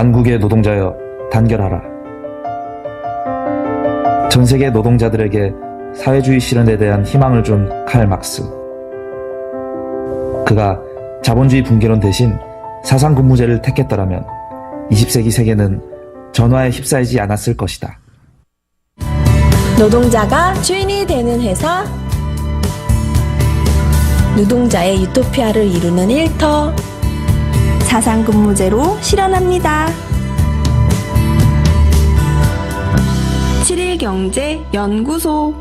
만국의 노동자여 단결하라. 전 세계 노동자들에게 사회주의 실현에 대한 희망을 준 칼 막스. 그가 자본주의 붕괴론 대신 사상근무제를 택했더라면 20세기 세계는 전화에 휩싸이지 않았을 것이다. 노동자가 주인이 되는 회사, 노동자의 유토피아를 이루는 일터, 사상근무제로 실현합니다. 7일경제연구소.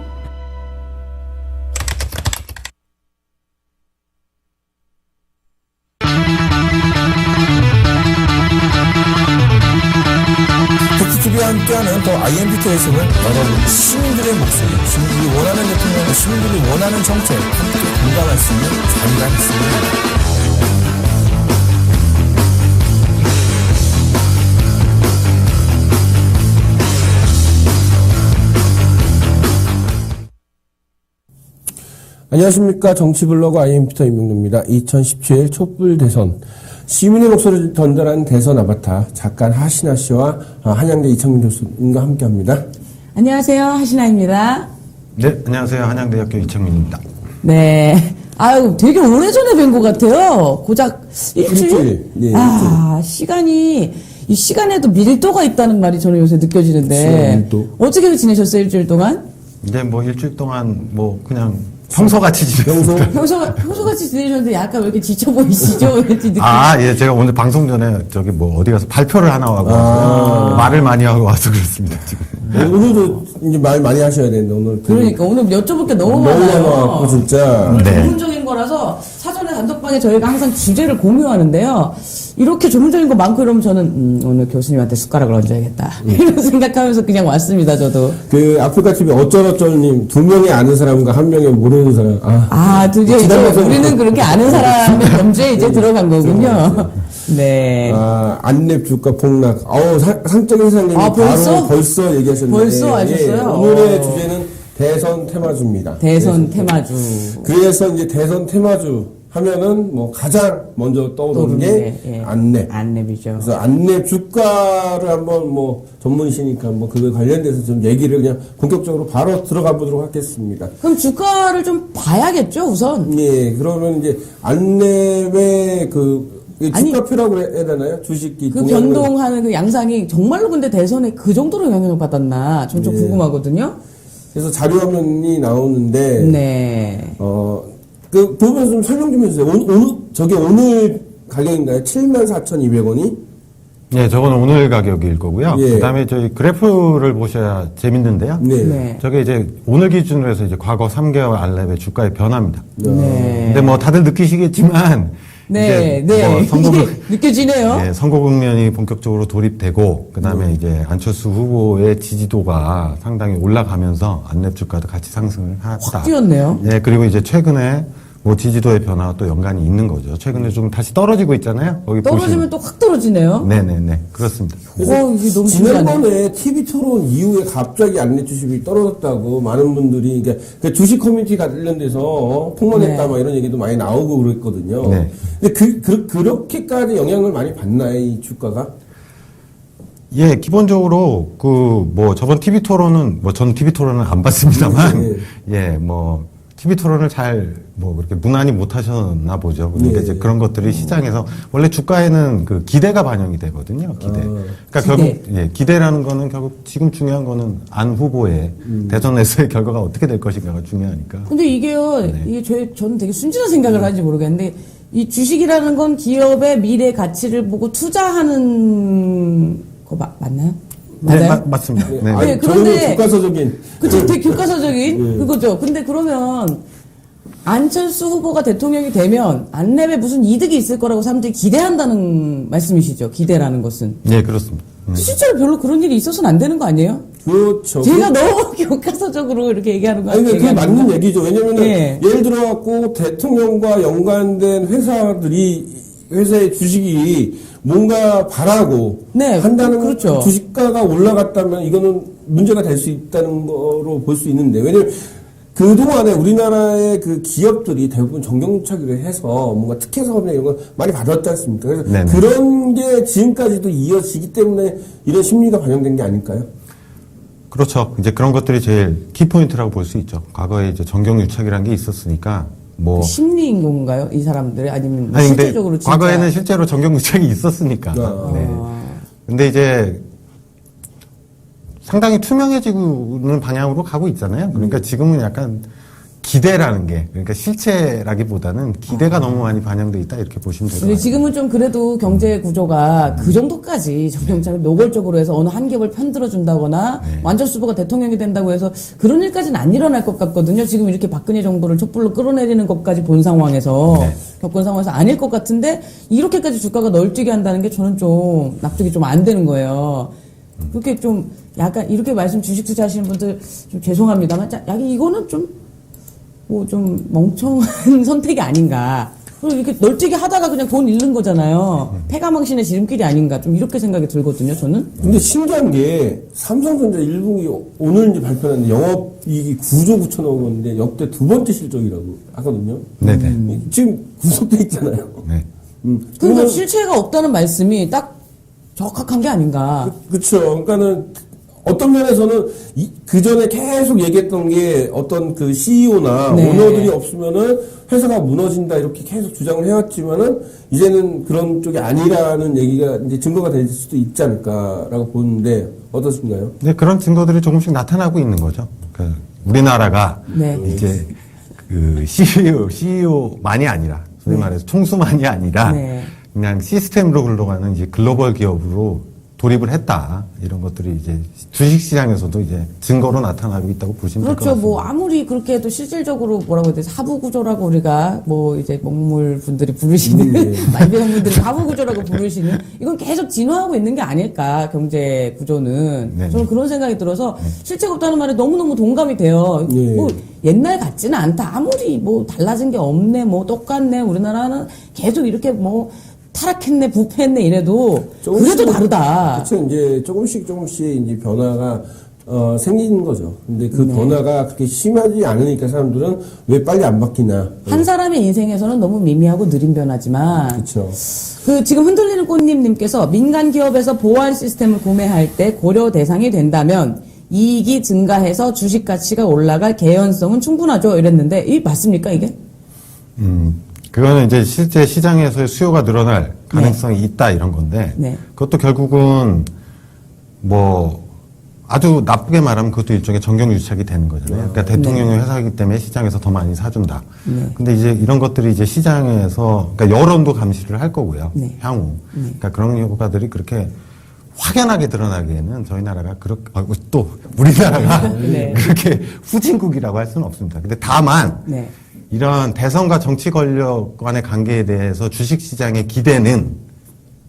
TV와 함께하는 더 IMBT에서는 여러분 시민들의 목소리, 시민들이 원하는 대통령, 시민들이 원하는 정책 함께 공감할 수 있는 자리가 있습니다. 안녕하십니까. 정치블로그 IMBT 임명도입니다. 2017 촛불 대선 시민의 목소리를 전달한 대선 아바타 작가 하신아 씨와 한양대 이창민 교수님과 함께합니다. 안녕하세요. 하신아입니다. 네, 안녕하세요. 한양대학교 이창민입니다. 네. 아유, 되게 오래전에 뵌 것 같아요. 고작 일주일? 네, 시간이, 이 시간에도 밀도가 있다는 말이 저는 요새 느껴지는데. 밀도. 어떻게 지내셨어요, 일주일 동안? 이제 뭐 일주일 동안 뭐 그냥 평소같이 지냈습니다. 평소같이 지내셨는데 약간 왜 이렇게 지쳐 보이시죠? 왠지 예, 제가 오늘 방송 전에 저기 뭐 어디 가서 발표를 하나 하고 와서 말을 많이 하고 와서 그렇습니다, 지금. 오늘도 이제 말 많이 하셔야 되는데, 오늘. 그러니까 오늘 여쭤볼 게 너무 많아요. 많아요, 진짜. 네. 전문적인 거라서 사전에 단톡방에 저희가 항상 주제를 공유하는데요. 이렇게 전문적인 거 많고 이러면 저는 오늘 교수님한테 숟가락을 얹어야겠다 이런 생각하면서 그냥 왔습니다. 저도 아프리카 TV 어쩔어쩔님 2명이 아는 사람과 1명이 모르는 사람. 드디어 이제 우리는 그렇게 아는 사람의 범죄에 이제 들어간 거군요. 네. 안랩 주가 폭락. 상적인 사장님이 벌써 얘기하셨는데. 벌써 아셨어요? 오늘의 주제는 대선 테마주입니다. 대선 테마주. 그래서 이제 대선 테마주 하면은 뭐 가장 먼저 떠오르는 게 안랩. 안랩이죠. 그래서 안랩 주가를 한번 뭐 전문이시니까 뭐 그거에 관련돼서 좀 얘기를 그냥 본격적으로 바로 들어가 보도록 하겠습니다. 그럼 주가를 좀 봐야겠죠, 우선. 예, 그러면 이제 안랩의 주가표라고 해야 되나요? 주식이. 그 변동하는 그 양상이 정말로 근데 대선에 그 정도로 영향을 받았나? 전 좀 궁금하거든요. 그래서 자료화면이 나오는데. 네. 보면 좀 설명 좀 해주세요. 오늘 가격인가요? 74,200원이? 네, 저건 오늘 가격일 거고요. 예. 그 다음에 저희 그래프를 보셔야 재밌는데요. 네. 저게 이제 오늘 기준으로 해서 이제 과거 3개월 안랩의 주가의 변화입니다. 네. 근데 뭐 다들 느끼시겠지만. 네. 느껴지네요. 네, 선거 국면이 본격적으로 돌입되고, 그 다음에 이제 안철수 후보의 지지도가 상당히 올라가면서 안랩 주가도 같이 상승을 하다. 확 뛰었네요. 네, 그리고 이제 최근에 뭐 지지도의 변화가 또 연관이 있는 거죠. 최근에 좀 다시 떨어지고 있잖아요. 거기 떨어지면 또 확 떨어지네요. 네네네. 그렇습니다. 이게 너무 신기하네. 지난번에 TV 토론 이후에 갑자기 안랩 주식이 떨어졌다고 많은 분들이, 그 주식 커뮤니티 관련돼서 폭망했다, 막 이런 얘기도 많이 나오고 그랬거든요. 네. 근데 그렇게까지 영향을 많이 받나요, 이 주가가? 예, 기본적으로, 저번 TV 토론은, 전 TV 토론은 안 봤습니다만, TV 토론을 그렇게 무난히 못 하셨나 보죠. 그러니까 이제 그런 것들이 시장에서, 원래 주가에는 그 기대가 반영이 되거든요, 기대. 그러니까 결국, 기대라는 거는 결국 지금 중요한 거는 안 후보의 대선에서의 결과가 어떻게 될 것인가가 중요하니까. 근데 이게요, 저는 되게 순진한 생각을 하는지 모르겠는데, 이 주식이라는 건 기업의 미래 가치를 보고 투자하는 거 맞나요? 맞아요? 네, 맞습니다. 네, 그런데 교과서적인. 그쵸, 되게 교과서적인 그거죠. 근데 그러면 안철수 후보가 대통령이 되면 안랩에 무슨 이득이 있을 거라고 사람들이 기대한다는 말씀이시죠? 기대라는 것은. 네, 그렇습니다. 실제로 별로 그런 일이 있어서는 안 되는 거 아니에요? 그렇죠. 제가 너무 교과서적으로 이렇게 얘기하는 거 아니, 그게 맞는 얘기죠. 왜냐면은, 예. 예를 들어갖고, 대통령과 연관된 회사의 주식이 뭔가 바라고 한다는 그렇죠. 주식가가 올라갔다면 이거는 문제가 될 수 있다는 거로 볼 수 있는데, 왜냐면 그동안에 우리나라의 그 기업들이 대부분 정경유착을 해서 뭔가 특혜 사업이나 이런 걸 많이 받았지 않습니까? 그래서 네네. 그런 게 지금까지도 이어지기 때문에 이런 심리가 반영된 게 아닐까요? 그렇죠. 이제 그런 것들이 제일 키포인트라고 볼 수 있죠. 과거에 이제 정경유착이라는 게 있었으니까 뭐 심리인 건가요? 이 사람들이 아니면 아니 근데 실질적으로 진짜 과거에는 실제로 정경유착이 있었으니까. 네. 근데 이제 상당히 투명해지는 방향으로 가고 있잖아요. 그러니까 지금은 약간 기대라는 게, 그러니까 실체라기보다는 기대가 너무 많이 반영돼 있다 이렇게 보시면 될 것 근데 같아요. 지금은 좀 그래도 경제 구조가 그 정도까지 정경차를 노골적으로 해서 어느 한 겹을 편들어준다거나 완전 수보가 대통령이 된다고 해서 그런 일까지는 안 일어날 것 같거든요. 지금 이렇게 박근혜 정부를 촛불로 끌어내리는 것까지 본 상황에서 겪은 상황에서 아닐 것 같은데 이렇게까지 주가가 널뛰게 한다는 게 저는 좀 납득이 좀 안 되는 거예요. 그렇게 좀 약간 이렇게 말씀 주식 투자하시는 분들 좀 죄송합니다만 약간 이거는 좀 뭐 좀 멍청한 선택이 아닌가. 그리고 이렇게 널뛰게 하다가 그냥 돈 잃는 거잖아요. 패가망신의 지름길이 아닌가. 좀 이렇게 생각이 들거든요, 저는. 근데 신기한 게 삼성전자 1분기 오늘 이제 발표했는데 영업이익이 9조 9천억 원인데 역대 두 번째 실적이라고 하거든요. 네네. 지금 구속돼 있잖아요. 네. 그러니까 그러면- 실체가 없다는 말씀이 딱 적합한 게 아닌가. 그렇죠. 그러니까는 어떤 면에서는 그 전에 계속 얘기했던 게 어떤 그 CEO나 네. 오너들이 없으면은 회사가 무너진다 이렇게 계속 주장을 해왔지만은 이제는 그런 쪽이 아니라는 얘기가 이제 증거가 될 수도 있지 않을까라고 보는데 어떠신가요? 네, 그런 증거들이 조금씩 나타나고 있는 거죠. 그 우리나라가 네. 이제 그 CEO만이 아니라 소위 말해서 총수만이 아니라 네. 그냥 시스템으로 굴러가는 이제 글로벌 기업으로 돌입을 했다. 이런 것들이 이제 주식시장에서도 이제 증거로 나타나고 있다고 보시면 될 것 그렇죠. 같습니다. 뭐 아무리 그렇게 해도 실질적으로 뭐라고 해야 되지? 하부 구조라고 우리가 뭐 이제 먹물 분들이 부르시는 말비형 분들이 하부 구조라고 부르시는 이건 계속 진화하고 있는 게 아닐까 경제 구조는 네. 저는 그런 생각이 들어서 실체가 없다는 말에 너무너무 동감이 돼요. 네. 뭐 옛날 같지는 않다. 아무리 뭐 달라진 게 없네, 뭐 똑같네. 우리나라는 계속 이렇게 뭐 타락했네, 부패했네 이래도 그래도 다르다. 그렇죠. 이제 조금씩 이제 변화가 생기는 거죠. 근데 그 변화가 그렇게 심하지 않으니까 사람들은 왜 빨리 안 바뀌나. 한 사람의 인생에서는 너무 미미하고 느린 변화지만 그렇죠. 그 지금 흔들리는 꽃님님께서 민간 기업에서 보안 시스템을 구매할 때 고려 대상이 된다면 이익이 증가해서 주식 가치가 올라갈 개연성은 충분하죠 이랬는데 이 맞습니까 이게? 그거는 이제 실제 시장에서의 수요가 늘어날 가능성이 있다 이런 건데 네. 그것도 결국은 뭐 아주 나쁘게 말하면 그것도 일종의 정경유착이 되는 거잖아요. 그러니까 대통령의 회사이기 때문에 시장에서 더 많이 사준다. 근데 이제 이런 것들이 이제 시장에서 그러니까 여론도 감시를 할 거고요. 네. 향후. 그러니까 그런 효과들이 그렇게 확연하게 드러나기에는 저희 나라가 그렇게 또 우리나라가 네. 그렇게 후진국이라고 할 수는 없습니다. 근데 다만 네. 이런 대선과 정치 권력 간의 관계에 대해서 주식시장의 기대는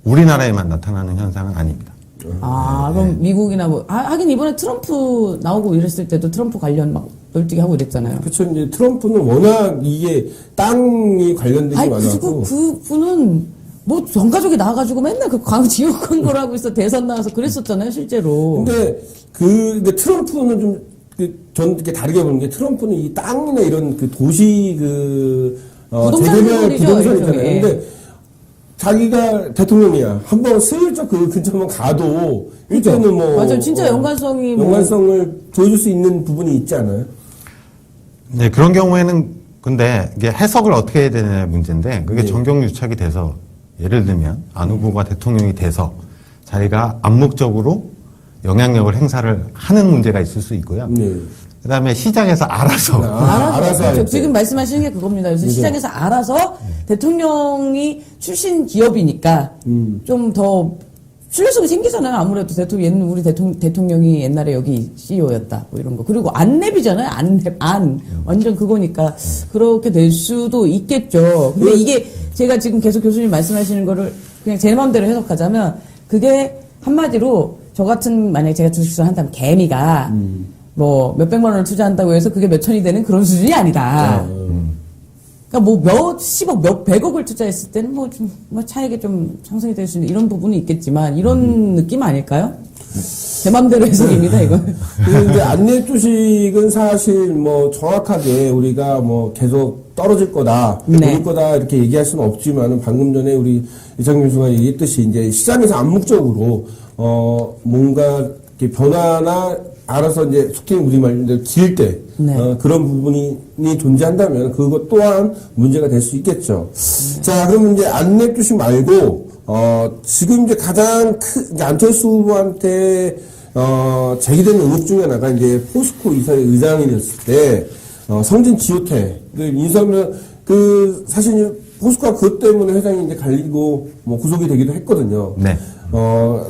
우리나라에만 나타나는 현상은 아닙니다. 그럼 미국이나 뭐 하긴 이번에 트럼프 나오고 이랬을 때도 트럼프 관련 막 널뛰기 하고 이랬잖아요. 그렇죠. 이제 트럼프는 워낙 이게 땅이 관련된 게 아니 많아서 그분은 뭐 전 가족이 나와가지고 맨날 그 광 지역 광고를 하고 있어 대선 나와서 그랬었잖아요 실제로. 근데 트럼프는 좀 저는 이렇게 다르게 보는 게 트럼프는 이 땅이나 이런 그 도시 부동산 재개발 건물이죠, 부동산 있잖아요. 일종의. 근데 자기가 대통령이야. 한번 슬쩍 그 근처만 가도 일단은 뭐 맞아요. 진짜 연관성이 뭐- 연관성을 보여줄 수 있는 부분이 있지 않아요? 네, 그런 경우에는 근데 이게 해석을 어떻게 해야 되느냐의 문제인데 그게 네. 정경유착이 돼서 예를 들면 안 후보가 대통령이 돼서 자기가 암묵적으로 영향력을 행사를 하는 문제가 있을 수 있고요. 네. 그다음에 시장에서 알아서 알아서 할 때. 지금 말씀하시는 게 그겁니다. 그래서 시장에서 알아서 대통령이 출신 기업이니까 좀 더 신뢰성이 생기잖아요. 아무래도 우리 대통령이 옛날에 여기 CEO였다. 뭐 이런 거. 그리고 안랩이잖아요. 안. 완전 그거니까. 그렇게 될 수도 있겠죠. 근데 이게 제가 지금 계속 교수님 말씀하시는 거를 그냥 제 마음대로 해석하자면 그게 한마디로 저 같은 만약에 제가 주식을 한다면 개미가 뭐 몇백만 원을 투자한다고 해서 그게 몇천이 되는 그런 수준이 아니다. 그러니까 뭐 몇십억, 몇백억을 투자했을 때는 뭐 좀, 뭐 차익이 좀 상승이 될 수 있는 이런 부분이 있겠지만 이런 느낌 아닐까요? 제 맘대로 해석입니다, 이건. 근데 안내 주식은 사실 뭐 정확하게 우리가 뭐 계속 떨어질 거다, 네. 오를 거다 이렇게 얘기할 수는 없지만은 방금 전에 우리 이창민 교수가 얘기했듯이 이제 시장에서 암묵적으로 뭔가 이렇게 변화나 알아서 이제 속된 우리말로 길 때 네. 그런 부분이 존재한다면 그것 또한 문제가 될 수 있겠죠. 자, 그러면 이제 안내 주식 말고 지금 이제 가장 이제 안철수 후보한테 제기되는 의혹 중에 하나가 이제 포스코 이사의 의장이 됐을 때 성진 지호택을 인수하면 사실 포스코가 그것 때문에 회장이 이제 갈리고 뭐 구속이 되기도 했거든요. 네.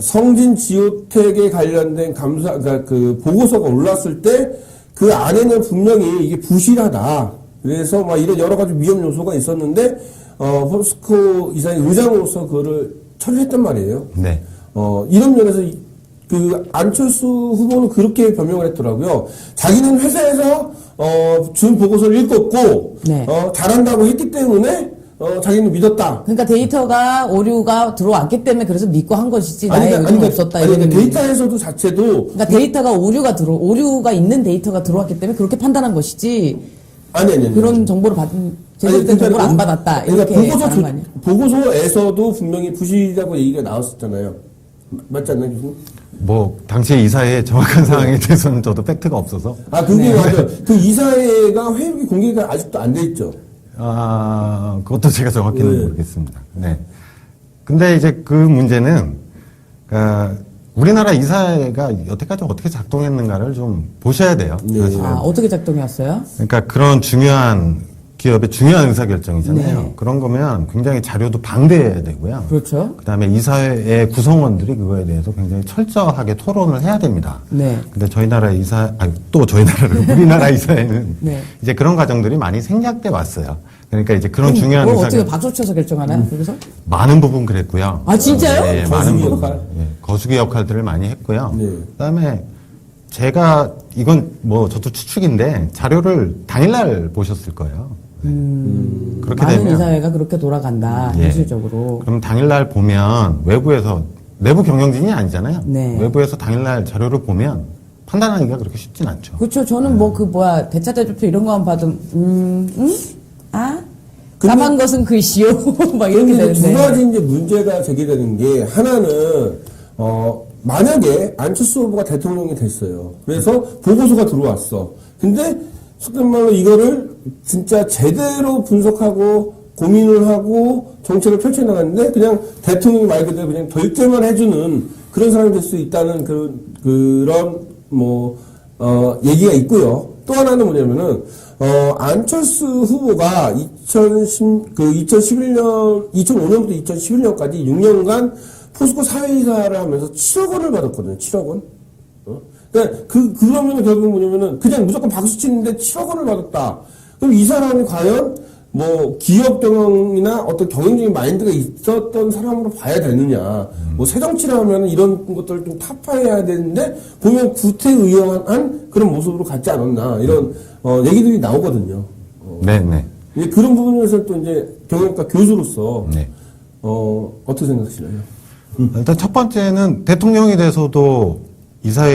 성진 지호택에 관련된 그러니까 그 보고서가 올랐을 때 그 안에는 분명히 이게 부실하다. 그래서 막 이런 여러 가지 위험 요소가 있었는데 포스코 이사의 의장으로서 그거를 처리했단 말이에요. 네. 이런 면에서 그 안철수 후보는 그렇게 변명을 했더라고요. 자기는 회사에서 준 보고서를 읽었고 네. 잘한다고 했기 때문에 자기는 믿었다. 그러니까 데이터가 오류가 들어왔기 때문에 그래서 믿고 한 것이지 나의 의도는 없었다. 이런 그러니까 데이터에서도 자체도 그러니까 데이터가 오류가 있는 데이터가 들어왔기 때문에 그렇게 판단한 것이지 아니. 그런 정보를 받은 제대로 정보를 안 받았다. 이렇게 그러니까 말한 거 아니에요? 보고서에서도 분명히 부실이라고 얘기가 나왔었잖아요. 맞지 않나요, 교수님? 뭐 당시에 이사의 정확한 상황에 대해서는 저도 팩트가 없어서. 그게 맞아요. 그 이사회가 회비 공개가 아직도 안 돼 있죠. 그것도 제가 정확히는 네. 모르겠습니다. 네. 근데 이제 그 문제는, 우리나라 이사회가 여태까지 어떻게 작동했는가를 좀 보셔야 돼요. 사실은. 어떻게 작동해왔어요? 그러니까 그런 중요한 기업의 중요한 의사결정이잖아요. 네. 그런 거면 굉장히 자료도 방대해야 되고요. 그렇죠. 그다음에 이사회의 구성원들이 그거에 대해서 굉장히 철저하게 토론을 해야 됩니다. 네. 근데 저희 나라 또 저희 나라를 우리나라 이사회는 네. 이제 그런 과정들이 많이 생략돼 왔어요. 그러니까 이제 그런 중요한 그걸 어떻게 의사결정 박수 쳐서 결정하나요? 그래서? 많은 부분 그랬고요. 아, 진짜요? 네, 거수기 많은 부분. 역할? 거수기 역할들을 많이 했고요. 네. 그다음에 제가 이건 뭐 저도 추측인데 자료를 당일날 보셨을 거예요. 그렇게 많은 되면 이사회가 그렇게 돌아간다. 예. 현실적으로. 그럼 당일날 보면 외부에서 내부 경영진이 아니잖아요. 네. 외부에서 당일날 자료를 보면 판단하기가 그렇게 쉽진 않죠. 그렇죠. 저는 대차 대조표 이런 거만 봐도 근데- 까만 것은 글씨요. 막 이렇게 그런데 두 되는데. 가지 이제 문제가 제기되는 게 하나는 만약에 안철수 후보가 대통령이 됐어요. 그래서 보고서가 들어왔어. 근데 속된 말로 이거를 진짜 제대로 분석하고 고민을 하고 정책을 펼쳐나갔는데 그냥 대통령이 말 그대로 그냥 결제만 해주는 그런 사람이 될 수 있다는 그런 얘기가 있고요. 또 하나는 뭐냐면은 안철수 후보가 2005년부터 2011년까지 6년간 포스코 사회이사를 하면서 7억 원을 받았거든요. 7억 원. 그러니까 그러면 결국 뭐냐면은 그냥 무조건 박수 치는데 7억 원을 받았다. 그럼 이 사람이 과연 뭐 기업 경영이나 어떤 경영적인 마인드가 있었던 사람으로 봐야 되느냐. 뭐 새정치를 하면 이런 것들을 좀 타파해야 되는데 보면 구태의연한 그런 모습으로 갖지 않았나. 이런 얘기들이 나오거든요. 네네. 이제 그런 부분에서 또 이제 경영학과 교수로서 네. 어떻게 생각하시나요? 일단 첫 번째는 대통령이 돼서도 이사회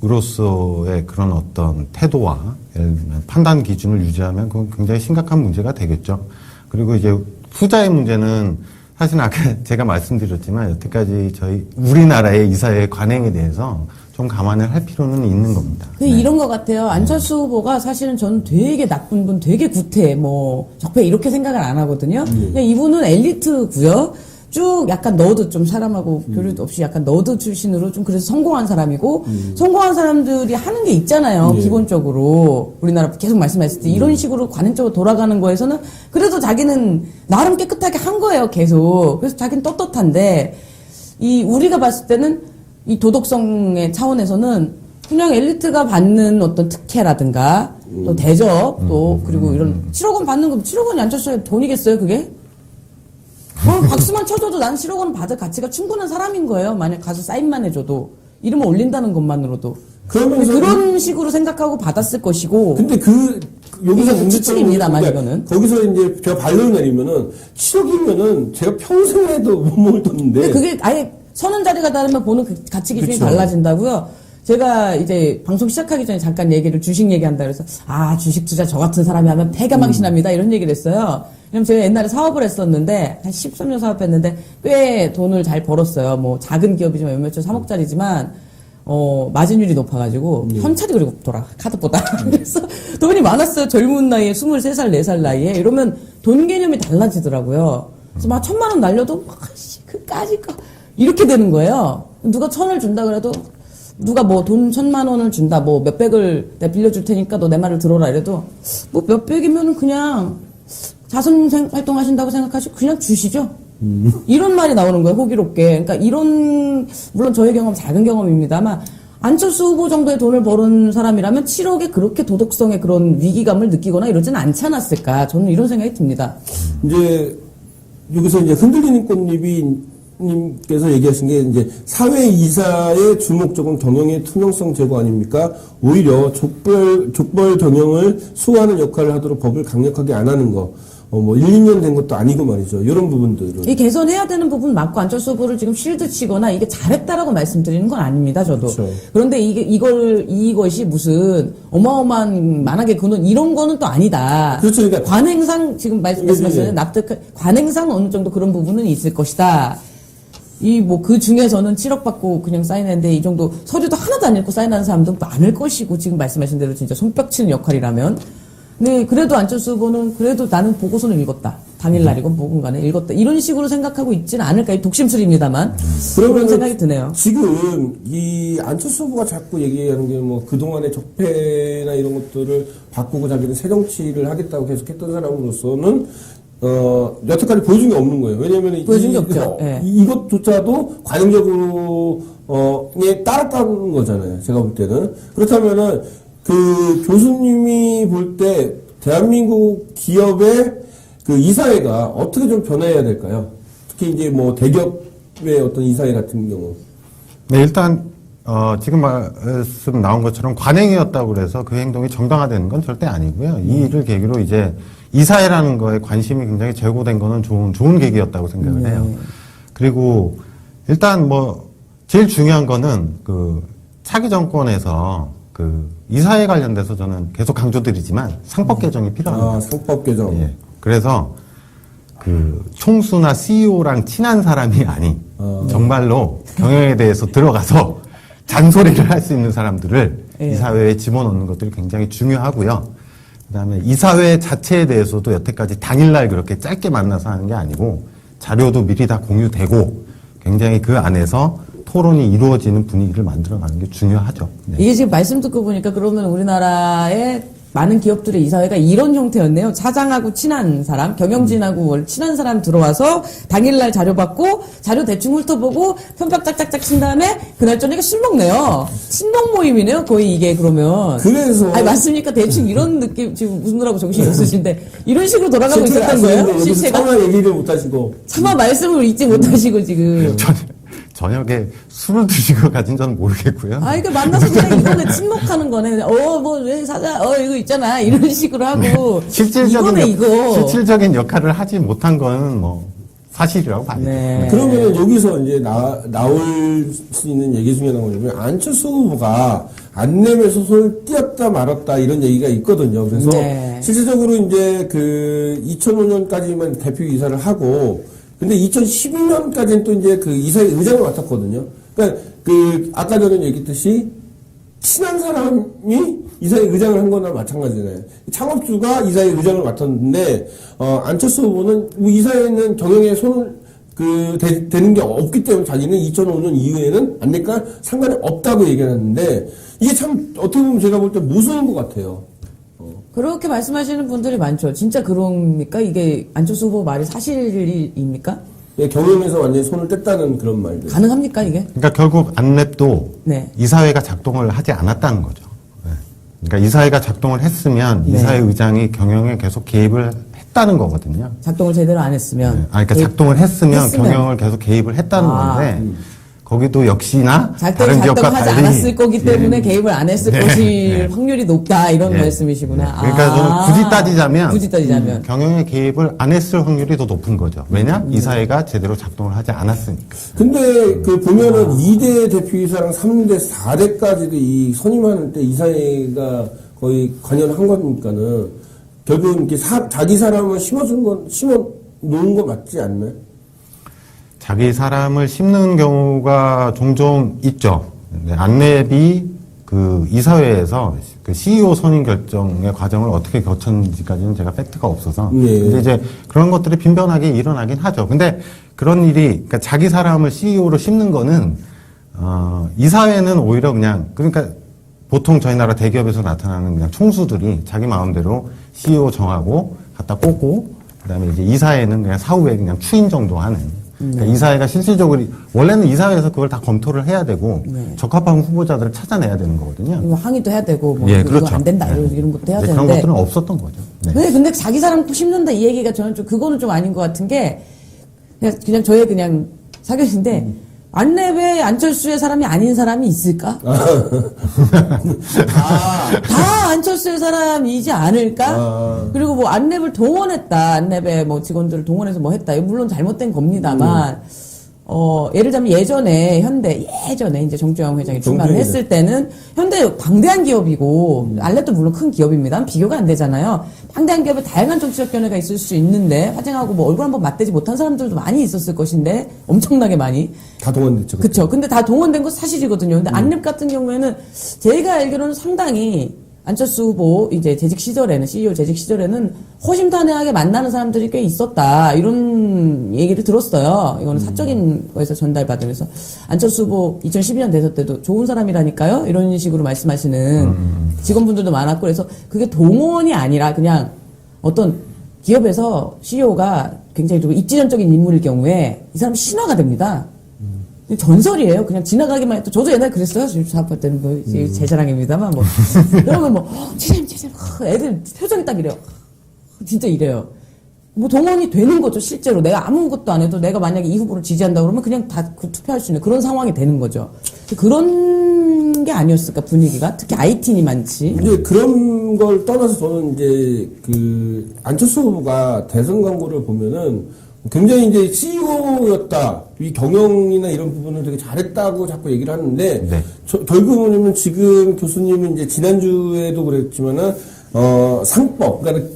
의장으로서의 그런 어떤 태도와 예를 들면 판단 기준을 유지하면 그건 굉장히 심각한 문제가 되겠죠. 그리고 이제 후자의 문제는 사실 아까 제가 말씀드렸지만 여태까지 우리나라의 이사회 관행에 대해서 좀 감안을 할 필요는 있는 겁니다. 이런 것 같아요. 안철수 후보가 사실은 저는 되게 나쁜 분, 되게 구태, 적폐 이렇게 생각을 안 하거든요. 그냥 이분은 엘리트고요. 쭉 약간 너드 좀 사람하고 교류도 없이 약간 너드 출신으로 좀 그래서 성공한 사람이고 성공한 사람들이 하는 게 있잖아요. 기본적으로 우리나라 계속 말씀하셨을 때 이런 식으로 관행적으로 돌아가는 거에서는 그래도 자기는 나름 깨끗하게 한 거예요. 계속. 그래서 자기는 떳떳한데 우리가 봤을 때는 이 도덕성의 차원에서는 그냥 엘리트가 받는 어떤 특혜라든가 또 대접 또 그리고 이런 7억 원 받는 거 7억 원이 안철수의 돈이겠어요 그게? 박수만 쳐줘도 난 7억 원 받을 가치가 충분한 사람인 거예요. 만약 가서 사인만 해줘도 이름을 올린다는 것만으로도 그러면서 그런 식으로 생각하고 받았을 것이고. 근데 여기서 이거 추측입니다만, 이거는. 거기서 이제 제가 반론을 내리면은 7억이면은 제가 평생 해도 못 먹을 돈인데. 근데 그게 아예 서는 자리가 다르면 보는 그 가치 기준이 그쵸. 달라진다고요. 제가 이제 방송 시작하기 전에 잠깐 주식 얘기한다 그래서 주식 투자 저 같은 사람이 하면 패가망신합니다 이런 얘기를 했어요. 왜냐면 제가 옛날에 사업을 했었는데 한 13년 사업했는데 꽤 돈을 잘 벌었어요. 뭐 작은 기업이지만 몇몇 주 3억짜리지만 마진율이 높아가지고 현찰이 그리고 돌아 카드보다 그래서 돈이 많았어요. 젊은 나이에 23살 4살 나이에 이러면 돈 개념이 달라지더라고요. 그래서 막 1,000만 원 날려도 그까짓 거 이렇게 되는 거예요. 누가 1,000을 준다 그래도 누가 뭐 돈 1,000만 원을 준다 뭐 몇백을 내가 빌려줄 테니까 너 내 말을 들어라 이래도 뭐 몇백이면은 그냥 자선 활동하신다고 생각하시고 그냥 주시죠. 이런 말이 나오는 거예요, 호기롭게. 그러니까 이런, 물론 저의 경험 작은 경험입니다만, 안철수 후보 정도의 돈을 버는 사람이라면 7억에 그렇게 도덕성의 그런 위기감을 느끼거나 이러지는 않지 않았을까. 저는 이런 생각이 듭니다. 이제, 여기서 이제 흔들리는 꽃잎이님께서 얘기하신 게 이제 사회 이사의 주목적은 경영의 투명성 제고 아닙니까? 오히려 족벌 경영을 수호하는 역할을 하도록 법을 강력하게 안 하는 거. 뭐 1, 2년 된 것도 아니고 말이죠. 이런 부분들은. 이 개선해야 되는 부분 맞고 안철수 후보를 지금 실드 치거나 이게 잘했다라고 말씀드리는 건 아닙니다, 저도. 그렇죠. 그런데 이것이 무슨 어마어마한 만하게 그는 이런 거는 또 아니다. 그렇죠. 그러니까 관행상 지금 말씀하셨는 관행상 어느 정도 그런 부분은 있을 것이다. 그 중에서는 7억 받고 그냥 사인했는데 이 정도 서류도 하나도 안 읽고 사인하는 사람도 많을 것이고 지금 말씀하신 대로 진짜 손뼉 치는 역할이라면. 네, 그래도 안철수 후보는 그래도 나는 보고서는 읽었다. 당일날이건 뭐건 간에 읽었다. 이런 식으로 생각하고 있지는 않을까. 독심술입니다만. 그런 생각이 드네요. 지금 이 안철수 후보가 자꾸 얘기하는 게 뭐 그동안의 적폐나 이런 것들을 바꾸고 자기는 새 정치를 하겠다고 계속했던 사람으로서는 여태까지 보여준 게 없는 거예요. 왜냐면 보여준 게 없죠. 네. 이것조차도 관행적으로 따랐다는 거잖아요. 제가 볼 때는. 그렇다면은 그 교수님이 볼 때 대한민국 기업의 그 이사회가 어떻게 좀 변해야 될까요? 특히 이제 뭐 대기업의 어떤 이사회 같은 경우. 네, 일단 지금 말씀 나온 것처럼 관행이었다고 그래서 그 행동이 정당화되는 건 절대 아니고요. 이 일을 계기로 이제 이사회라는 거에 관심이 굉장히 제고된 거는 좋은 계기였다고 생각을 해요. 그리고 일단 뭐 제일 중요한 거는 그 차기 정권에서 그 이사회 관련돼서 저는 계속 강조드리지만 상법 개정이 필요합니다. 상법 개정. 예. 그래서 그 총수나 CEO랑 친한 사람이 아닌 정말로 경영에 대해서 들어가서 잔소리를 할 수 있는 사람들을 이사회에 집어넣는 것들이 굉장히 중요하고요. 그다음에 이사회 자체에 대해서도 여태까지 당일날 그렇게 짧게 만나서 하는 게 아니고 자료도 미리 다 공유되고 굉장히 그 안에서 토론이 이루어지는 분위기를 만들어가는 게 중요하죠. 네. 이게 지금 말씀 듣고 보니까 그러면 우리나라의 많은 기업들의 이사회가 이런 형태였네요. 사장하고 친한 사람, 경영진하고 친한 사람 들어와서 당일날 자료 받고 자료 대충 훑어보고 편박 짝짝짝 친 다음에 그날 저녁에 술 먹네요. 친목 모임이네요. 거의 이게 그러면. 그래서 아니 맞습니까? 대충 이런 느낌 지금 웃느라고 정신이 없으신데 이런 식으로 돌아가고 있었던 거예요? 실체가? 차마 얘기를 못하시고. 차마 말씀을 잊지 못하시고 지금. 저녁에 술을 드시고 가진 저는 모르겠고요. 그러니까 만나서 그냥 이거는 침묵하는 거네. 왜 사자, 이거 있잖아. 이런 식으로 하고. 실질적인 역할을 하지 못한 건 뭐, 사실이라고 봐야죠. 네. 그러면 여기서 이제 나올 수 있는 얘기 중에 나오냐면 안철수 후보가 안 내면서 손을 띄었다 말았다 이런 얘기가 있거든요. 그래서 실질적으로 이제 그 2005년까지만 대표 이사를 하고 근데 2012년까지는 또 이제 그 이사회 의장을 맡았거든요. 그러니까 그 아까 전에 얘기했듯이 친한 사람이 이사회 의장을 한 거나 마찬가지잖아요. 창업주가 이사회 의장을 맡았는데 안철수 후보는 이사회는 경영에 손을 되는 게 없기 때문에 자기는 2005년 이후에는 안 내니까 상관이 없다고 얘기하는데 이게 참 어떻게 보면 제가 볼 때 무서운 것 같아요. 그렇게 말씀하시는 분들이 많죠. 진짜 그럽니까? 이게 안철수 후보 말이 사실입니까? 예, 경영에서 완전히 손을 뗐다는 그런 말들. 가능합니까, 이게? 그러니까 결국 안랩도 이사회가 작동을 하지 않았다는 거죠. 그러니까 이사회가 작동을 했으면 이사회 의장이 경영에 계속 개입을 했다는 거거든요. 작동을 제대로 안 했으면. 그러니까 작동을 했으면 경영을 계속 개입을 했다는 건데 거기도 역시나 다른 지역과 작동하지 달리 않았을 거기 때문에 개입을 안 했을 것일 확률이 높다 이런 예. 말씀이시구나. 그러니까 저는 굳이 따지자면 경영에 개입을 안 했을 확률이 더 높은 거죠. 왜냐? 이사회가 제대로 작동을 하지 않았으니까. 근데 그 보면은 2대 대표이사랑 3대, 4대까지도 이 선임하는 때 이사회가 거의 관여한 거니까는 결국 이렇게 자기 사람을 심어 놓은 거 맞지 않나요? 자기 사람을 심는 경우가 종종 있죠. 안랩이 그 이사회에서 그 CEO 선임 결정의 과정을 어떻게 거쳤는지까지는 제가 팩트가 없어서. 예. 근데 이제 그런 것들이 빈번하게 일어나긴 하죠. 근데 그런 일이, 그러니까 자기 사람을 CEO로 심는 거는, 이사회는 오히려 그냥, 그러니까 보통 저희 나라 대기업에서 나타나는 그냥 총수들이 자기 마음대로 CEO 정하고 갖다 꽂고, 그 다음에 이제 이사회는 그냥 사후에 그냥 추인 정도 하는. 그러니까 이사회가 실질적으로 원래는 이사회에서 그걸 다 검토를 해야 되고 적합한 후보자들을 찾아내야 되는 거거든요. 이거 항의도 해야 되고 뭐 예, 이거 그렇죠. 안 된다 네. 이런 것도 해야 이제 되는데 그런 것들은 없었던 거죠. 네. 근데 자기 사람 꼭 심는다 이 얘기가 저는 좀 그거는 좀 아닌 것 같은 게 그냥 저의 그냥 사견인데 안랩에 안철수의 사람이 아닌 사람이 있을까? 다 안철수의 사람이지 않을까? 그리고 뭐 안랩을 동원했다. 안랩에 뭐 직원들을 동원해서 뭐 했다. 이거 물론 잘못된 겁니다만, 예를 들면 예전에 이제 정주영 회장이 출마를 했을 때는 현대 방대한 기업이고, 안랩도 물론 큰 기업입니다. 비교가 안 되잖아요. 방대한 기업에 다양한 정치적 견해가 있을 수 있는데, 화쟁하고 뭐 얼굴 한번 맞대지 못한 사람들도 많이 있었을 것인데, 엄청나게 많이. 다 동원됐죠. 그쵸. 근데 다 동원된 건 사실이거든요. 근데 안랩 같은 경우에는 제가 알기로는 상당히 안철수 후보 이제 재직 시절에는 CEO 재직 시절에는 허심탄회하게 만나는 사람들이 꽤 있었다 이런 얘기를 들었어요. 이거는 사적인 거에서 전달받으면서 안철수 후보 2012년 대선 때도 좋은 사람이라니까요. 이런 식으로 말씀하시는 직원분들도 많았고 그래서 그게 동원이 아니라 그냥 어떤 기업에서 CEO가 굉장히 좀 입지전적인 인물일 경우에 이 사람 신화가 됩니다. 전설이에요. 그냥 지나가기만 해도 저도 옛날에 그랬어요. 사업할 때는 뭐 제 자랑입니다만 뭐 그러면 뭐 치셈 애들 표정이 딱 이래요. 진짜 이래요. 뭐 동원이 되는 거죠. 실제로 내가 아무것도 안 해도 내가 만약에 이 후보를 지지한다 그러면 그냥 다 그 투표할 수 있는 그런 상황이 되는 거죠. 그런 게 아니었을까 분위기가 특히 IT니 많지. 이제 그런 걸 떠나서 저는 이제 그 안철수 후보가 대선 광고를 보면은 굉장히 이제 CEO였다. 이 경영이나 이런 부분을 되게 잘했다고 자꾸 얘기를 하는데, 네. 결국은 지금 교수님은 이제 지난주에도 그랬지만은, 상법, 그러니까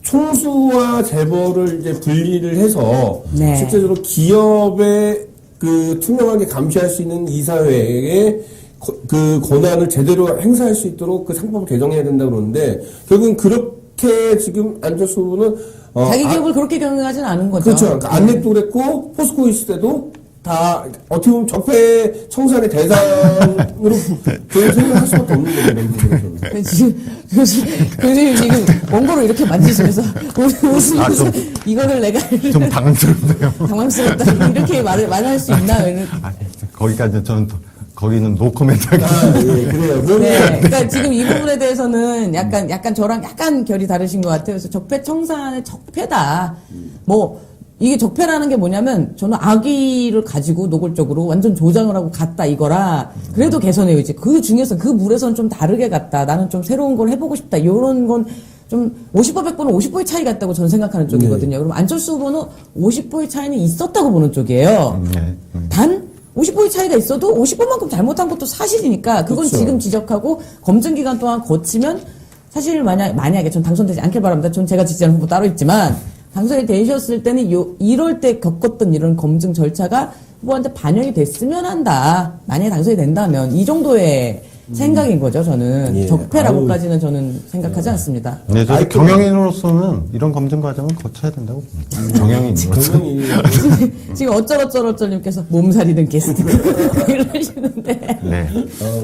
총수와 재벌을 이제 분리를 해서, 네. 실제적으로 기업의 그 투명하게 감시할 수 있는 이사회의 그 권한을 제대로 행사할 수 있도록 그 상법을 개정해야 된다고 그러는데, 결국은 그렇게 지금 안철수 후보는 자기 기업을 그렇게 경영하지는 않은 거죠. 그렇죠. 그러니까 안랩도 그랬고 포스코 있을 때도 다 어떻게 보면 적폐 청산의 대상으로 저는 생각할 수밖에 없는 거죠. 이런 부분에서는. 지금 교수님 지금 원고를 이렇게 만지시면서 웃으면서 이거를 내가 좀 당황스럽네요. 당황스럽다 이렇게 말할 수 있나? 거기까지 저는 거기는 노코멘트 하기. 예, 그래요. 그러면 네, 그러니까 지금 이 부분에 대해서는 약간 저랑 약간 결이 다르신 것 같아요. 그래서 적폐 청산의 적폐다. 뭐 이게 적폐라는 게 뭐냐면 저는 악의를 가지고 노골적으로 완전 조장을 하고 갔다 이거라. 그래도 개선의 의지. 그 중에서 그 물에서는 좀 다르게 갔다. 나는 좀 새로운 걸 해보고 싶다. 이런 건 좀 50% 100%는 50%의 차이가 있다고 저는 생각하는 쪽이거든요. 그럼 안철수 후보는 50%의 차이는 있었다고 보는 쪽이에요. 단 50%의 차이가 있어도 50%만큼 잘못한 것도 사실이니까 그건 그렇죠. 지금 지적하고 검증 기간 동안 거치면 사실 만약에 전 당선되지 않길 바랍니다. 전 제가 지지하는 후보 따로 있지만 당선이 되셨을 때는 이럴 때 겪었던 이런 검증 절차가 후보한테 반영이 됐으면 한다. 만약에 당선이 된다면 이 정도의 생각인 거죠. 저는 예. 적폐라고까지는 저는 생각하지 않습니다. 네, 저도 경영인으로서는 이런 검증 과정을 거쳐야 된다고 봅니다. 경영인으로서. 분명히 지금 어쩔어쩔님께서 몸살이는 게스트 이러시는데 네.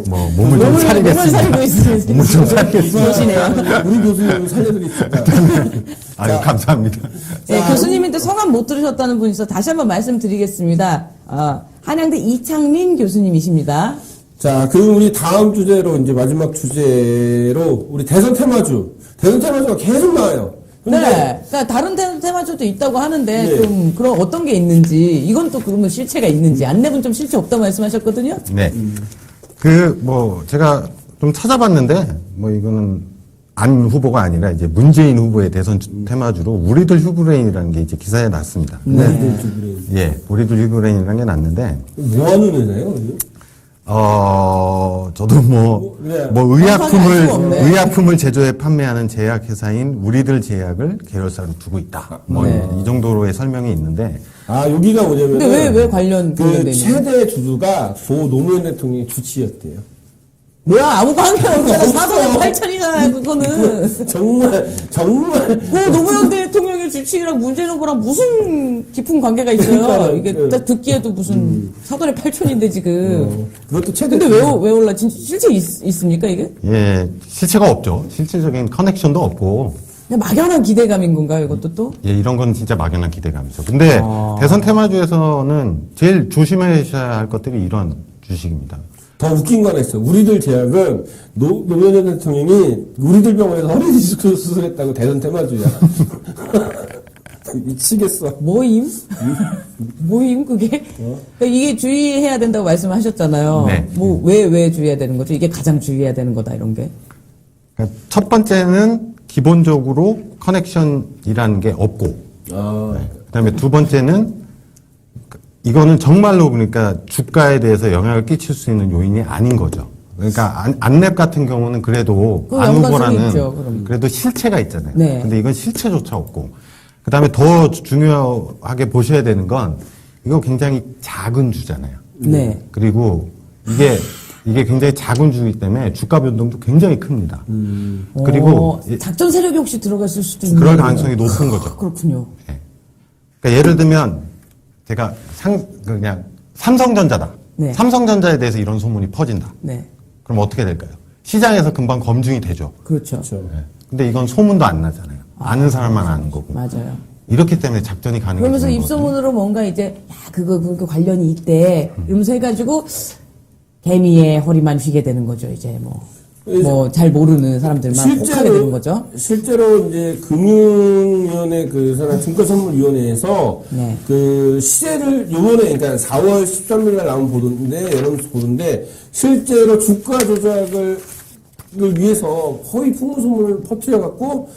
뭐 몸을 좀 몸을 사리겠습니다. 사리고 있으면 몸을 좀 사리겠습니다. 그러시네요. 우리 교수님을 살려드리겠습니다. 아유, 감사합니다. 네, 교수님인데 성함 못 들으셨다는 분이 있어 다시 한번 말씀드리겠습니다. 한양대 이창민 교수님이십니다. 자, 그럼 우리 다음 주제로 이제 마지막 주제로 우리 대선 테마주가 계속 나와요. 근데 그러니까 다른 테마주도 있다고 하는데 네. 좀 그런 어떤 게 있는지 이건 또 그러면 실체가 있는지 안내분 좀 실체 없다고 말씀하셨거든요. 네. 제가 좀 찾아봤는데, 이거는 안 후보가 아니라 이제 문재인 후보의 대선 테마주로 우리들 휴브레인이라는 게 이제 기사에 났습니다. 네. 예, 우리들 휴브레인이라는 게 났는데, 뭐 하는 회사예요? 저도 네. 정확하게 알 수가 없네. 의약품을 제조해 판매하는 제약회사인 우리들 제약을 계열사로 두고 있다. 이 정도로의 설명이 있는데, 아, 여기가 뭐냐면. 근데 왜 관련돼 그 있는 최대 주주가 고 노무현 대통령의 주치였대요. 뭐야 아무 관계 없잖아. 4억 8천이잖아요 그거는. 정말. 그 노무현 대통령의 주치의랑 문재인 후보랑 무슨 깊은 관계가 있어요. 그러니까요. 이게 딱 듣기에도 무슨 사돈의 8천인데 지금. 그것도 최대. 근데 왜 올라? 진짜 실제 있습니까 이게? 예, 실체가 없죠. 실질적인 커넥션도 없고, 그냥 막연한 기대감인 건가요 이것도 또? 예, 이런 건 진짜 막연한 기대감이죠. 근데 대선 테마주에서는 제일 조심하셔야 할 것들이 이런 주식입니다. 더 웃긴 거 하나 있어. 우리들 제약은 노무현 전 대통령이 우리들 병원에서 허리 디스크 수술했다고 대선 테마주야. 미치겠어. 모임 그게? 그러니까 이게 주의해야 된다고 말씀하셨잖아요. 네. 왜 주의해야 되는 거죠? 이게 가장 주의해야 되는 거다 이런 게. 그러니까 첫 번째는 기본적으로 커넥션이라는 게 없고, 그다음에 두 번째는 이거는 정말로 그러니까 주가에 대해서 영향을 끼칠 수 있는 요인이 아닌 거죠. 그러니까 안랩 같은 경우는 그래도 그 안 연관성이 후보라는 있죠, 그럼. 그래도 실체가 있잖아요. 네. 근데 이건 실체조차 없고, 그다음에 더 중요하게 보셔야 되는 건 이거 굉장히 작은 주잖아요. 네. 그리고 이게 굉장히 작은 주이기 때문에 주가 변동도 굉장히 큽니다. 그리고 작전 세력이 혹시 들어갔을 수도 있는. 그럴 가능성이 높은 거죠. 그렇군요. 그러니까 예를 들면 제가 그냥 삼성전자다. 네. 삼성전자에 대해서 이런 소문이 퍼진다. 네. 그럼 어떻게 될까요? 시장에서 금방 검증이 되죠. 그렇죠. 근데 이건 소문도 안 나잖아요. 아는 사람만 아는 거고. 맞아요. 이렇게 때문에 작전이 가능해지는 그러면서 거거든요. 입소문으로 뭔가 이제 야 그거 관련이 있대 이러면서 해가지고 개미의 허리만 휘게 되는 거죠. 이제 뭐 잘 모르는 사람들만 혹하게 되는 거죠. 실제로 이제 금융위원회 그 사람 증권선물위원회에서 네. 그 시세를 요번에 그러니까 4월 13일 날 나온 보도인데 실제로 주가 조작을 위해서 거의 풍문소문을 퍼뜨려 갖고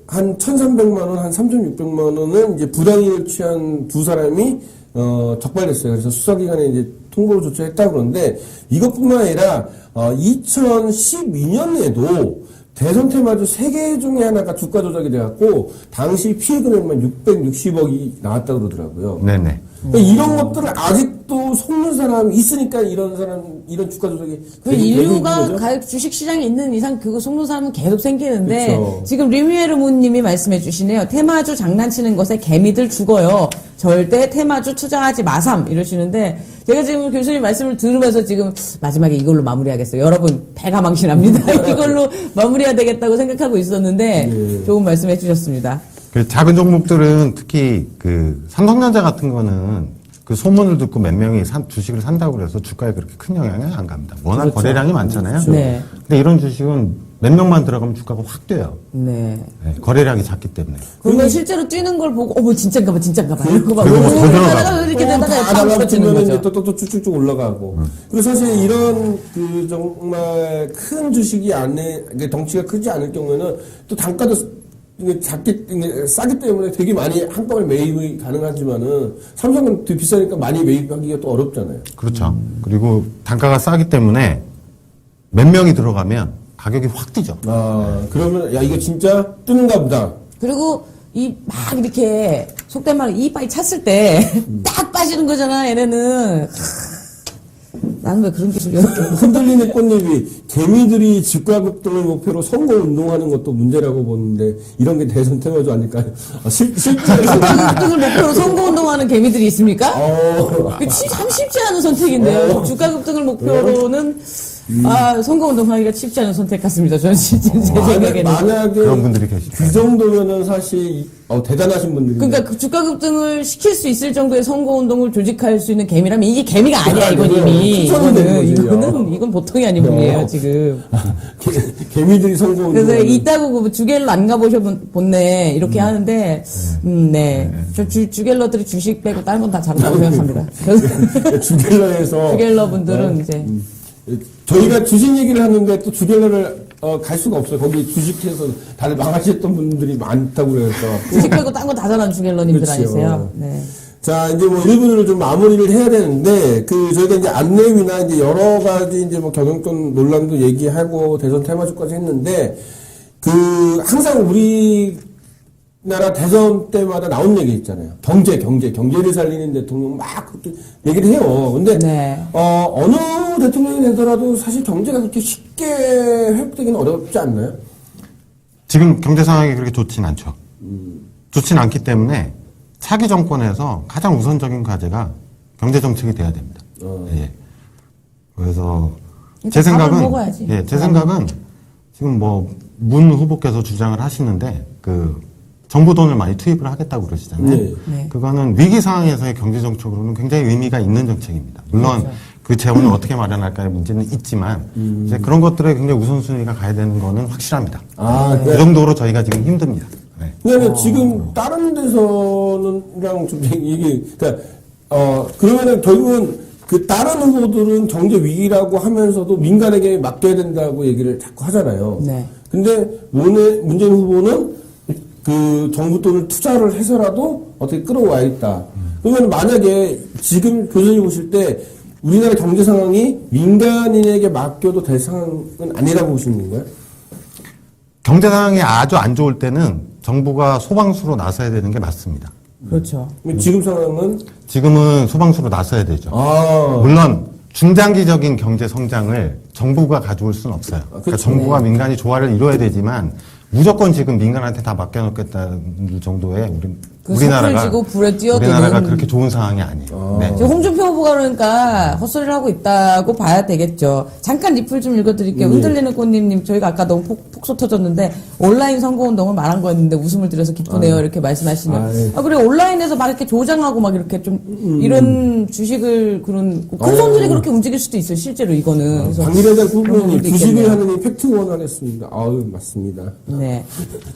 한 1,300만 원, 한 3,600만 원은 이제 부당이익을 취한 두 사람이 적발됐어요. 그래서 수사기관에 이제 통보를 조치했다 그러는데 이것뿐만 아니라 2012년에도 대선 테마주 3개 중에 하나가 주가 조작이 돼갖고 당시 피해 금액만 660억이 나왔다 그러더라고요. 네네. 그러니까 이런 것들을 아직도 속는 사람이 있으니까 이런 주가 조작이 그 되는 인류가 거죠. 주식 시장에 있는 이상 그거 속는 사람은 계속 생기는데 그쵸. 지금 리미에르무님이 말씀해 주시네요. 테마주 장난치는 것에 개미들 죽어요. 절대 테마주 투자하지 마삼 이러시는데 제가 지금 교수님 말씀을 들으면서 지금 마지막에 이걸로 마무리하겠어요. 여러분 배가 망신합니다. 이걸로 마무리해야 되겠다고 생각하고 있었는데 좋은 말씀해 주셨습니다. 그 작은 종목들은 특히 그 삼성전자 같은 거는 그 소문을 듣고 몇 명이 주식을 산다고 그래서 주가에 그렇게 큰 영향이 안 갑니다. 워낙 거래량이 많잖아요. 네. 근데 이런 주식은 몇 명만 들어가면 주가가 확 뛰어요. 네. 네, 거래량이 작기 때문에. 그러면 실제로 뛰는 걸 보고 뭐 진짠가 봐. 이러고 막 그리고 뭐 이러다가 이렇게 되다가 다 빵 터지는 달라붙으면 거죠. 이제 또 쭉쭉쭉 올라가고. 그리고 사실 이런 그 정말 큰 주식이 덩치가 크지 않을 경우에는 또 단가도 이게 싸기 때문에 되게 많이 한꺼번에 매입이 가능하지만은 삼성은 되게 비싸니까 많이 매입하기가 또 어렵잖아요. 그렇죠. 그리고 단가가 싸기 때문에 몇 명이 들어가면 가격이 확 뛰죠. 그러면 야 이거 진짜 뜨는가 보다. 그리고 이 막 이렇게 속된 말로 이빨이 찼을 때 딱 빠지는 거잖아. 얘네는 나는 왜 그런 기술이 흔들리는 꽃잎이 개미들이 주가 급등을 목표로 선거 운동하는 것도 문제라고 보는데 이런 게 대선 테마주 아닐까요? 실제로 급등을 목표로 선거운동하는 개미들이 있습니까? 참 쉽지 않은 선택인데요. 주가 급등을 목표로는 선거운동 하기가 쉽지 않은 선택 같습니다. 저는 진짜 제 생각에는. 만약에 그런 분들이 계시죠. 그 정도면은 사실 대단하신 분들이. 그러니까 그 주가 급등을 시킬 수 있을 정도의 선거운동을 조직할 수 있는 개미라면 이게 개미가 아니야, 이건 그래요. 이미. 추천이 되는 거죠. 이건 보통이 아닌 분이에요, 지금. 개미들이 선거. 그래서 이따고 그 주갤러 안 가보셨네, 이렇게 하는데, 네. 저 주갤러들이 주식 빼고 다른 건 다 잘한다고 생각합니다. 주갤러에서 주갤러 분들은 이제. 저희가 주식 얘기를 하는데 또 주갤러를 갈 수가 없어요. 거기 주식해서 다들 망하셨던 분들이 많다고 그래서. 주식 빼고 딴 거 다 잘하는 주갤러님들 그렇죠. 아니세요? 네. 자, 이제 뭐 1부를 좀 마무리를 해야 되는데, 저희가 이제 안내위나 이제 여러 가지 이제 뭐 경영권 논란도 얘기하고 대선 테마주까지 했는데, 항상 우리나라 대선 때마다 나온 얘기 있잖아요. 경제를 살리는 대통령 막 그렇게 얘기를 해요. 근데, 네. 어느 대통령이 되더라도 사실 경제가 그렇게 쉽게 회복되기는 어렵지 않나요? 지금 경제 상황이 그렇게 좋진 않죠. 좋진 않기 때문에 차기 정권에서 가장 우선적인 과제가 경제 정책이 돼야 됩니다. 예. 그래서 제 밥을 생각은 먹어야지. 제 생각은 지금 문 후보께서 주장을 하시는데 정부 돈을 많이 투입을 하겠다고 그러시잖아요. 네. 네. 그거는 위기 상황에서의 경제 정책으로는 굉장히 의미가 있는 정책입니다. 물론 그렇죠. 그 재원을 어떻게 마련할까의 문제는 있지만 이제 그런 것들에 굉장히 우선순위가 가야 되는 거는 확실합니다. 그 정도로 저희가 지금 힘듭니다. 네. 그러니까 지금 다른 데서는랑 좀 그러면은 결국은 그 다른 후보들은 경제 위기라고 하면서도 민간에게 맡겨야 된다고 얘기를 자꾸 하잖아요. 네. 근데 문재인 후보는 그 정부 돈을 투자를 해서라도 어떻게 끌어와야겠다. 그러면 만약에 지금 교수님 보실 때 우리나라 경제 상황이 민간인에게 맡겨도 될 상황은 아니라고 보시는 건가요? 경제 상황이 아주 안 좋을 때는 정부가 소방수로 나서야 되는 게 맞습니다. 그렇죠. 지금 상황은 지금은 소방수로 나서야 되죠. 물론 중장기적인 경제 성장을 정부가 가져올 수는 없어요. 그러니까 그렇죠. 정부와 민간이 조화를 이뤄야 되지만 무조건 지금 민간한테 다 맡겨놓겠다는 정도의 우리나라가 숯을 지고 불에 뛰어드는 우리나라가 그렇게 좋은 상황이 아니에요. 네. 지금 홍준표 후보가 그러니까 헛소리를 하고 있다고 봐야 되겠죠. 잠깐 리플 좀 읽어드릴게요. 흔들리는 꽃님, 저희가 아까 너무 폭소 터졌는데 온라인 선거운동을 말한 거였는데 웃음을 드려서 기쁘네요. 이렇게 말씀하시면. 그래 온라인에서 막 이렇게 조장하고 막 이렇게 좀 이런 주식을 큰 손들이 그렇게 움직일 수도 있어요. 실제로 이거는. 그래서 박미래장 그런 후보님 부분도 주식을 있겠네요. 하느니 팩트원 하겠습니다. 맞습니다. 네.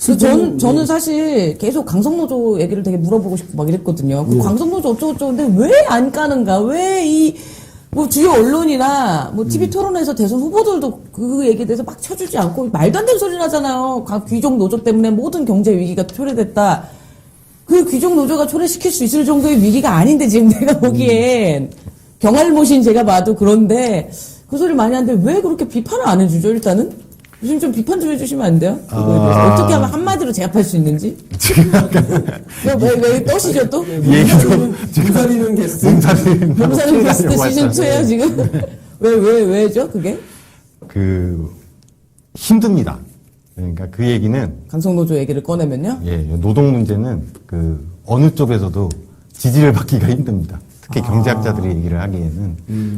그래서 저는 사실 계속 강성노조 얘기를 되게 물어보고 싶고 막 이랬거든요. 그 강성노조 어쩌고저쩌고인데 왜 안 까는가? 왜 주요 언론이나 TV 토론에서 대선 후보들도 그 얘기에 대해서 막 쳐주지 않고 말도 안 되는 소리 나잖아요. 귀족 노조 때문에 모든 경제 위기가 초래됐다. 그 귀족 노조가 초래시킬 수 있을 정도의 위기가 아닌데 지금 내가 보기엔 경알못인 제가 봐도 그런데 그 소리 많이 하는데 왜 그렇게 비판을 안 해주죠? 일단은 요즘 좀 비판 좀 해주시면 안 돼요? 어떻게 하면 한마디로 제압할 수 있는지? 왜 떠시죠 또? 몸살이는 게스트. 몸살은 게스트 시즌2예요 지금? 왜죠 그게? 힘듭니다. 그러니까 그 얘기는 강성노조 얘기를 꺼내면요? 노동 문제는 어느 쪽에서도 지지를 받기가 힘듭니다. 특히 경제학자들이 얘기를 하기에는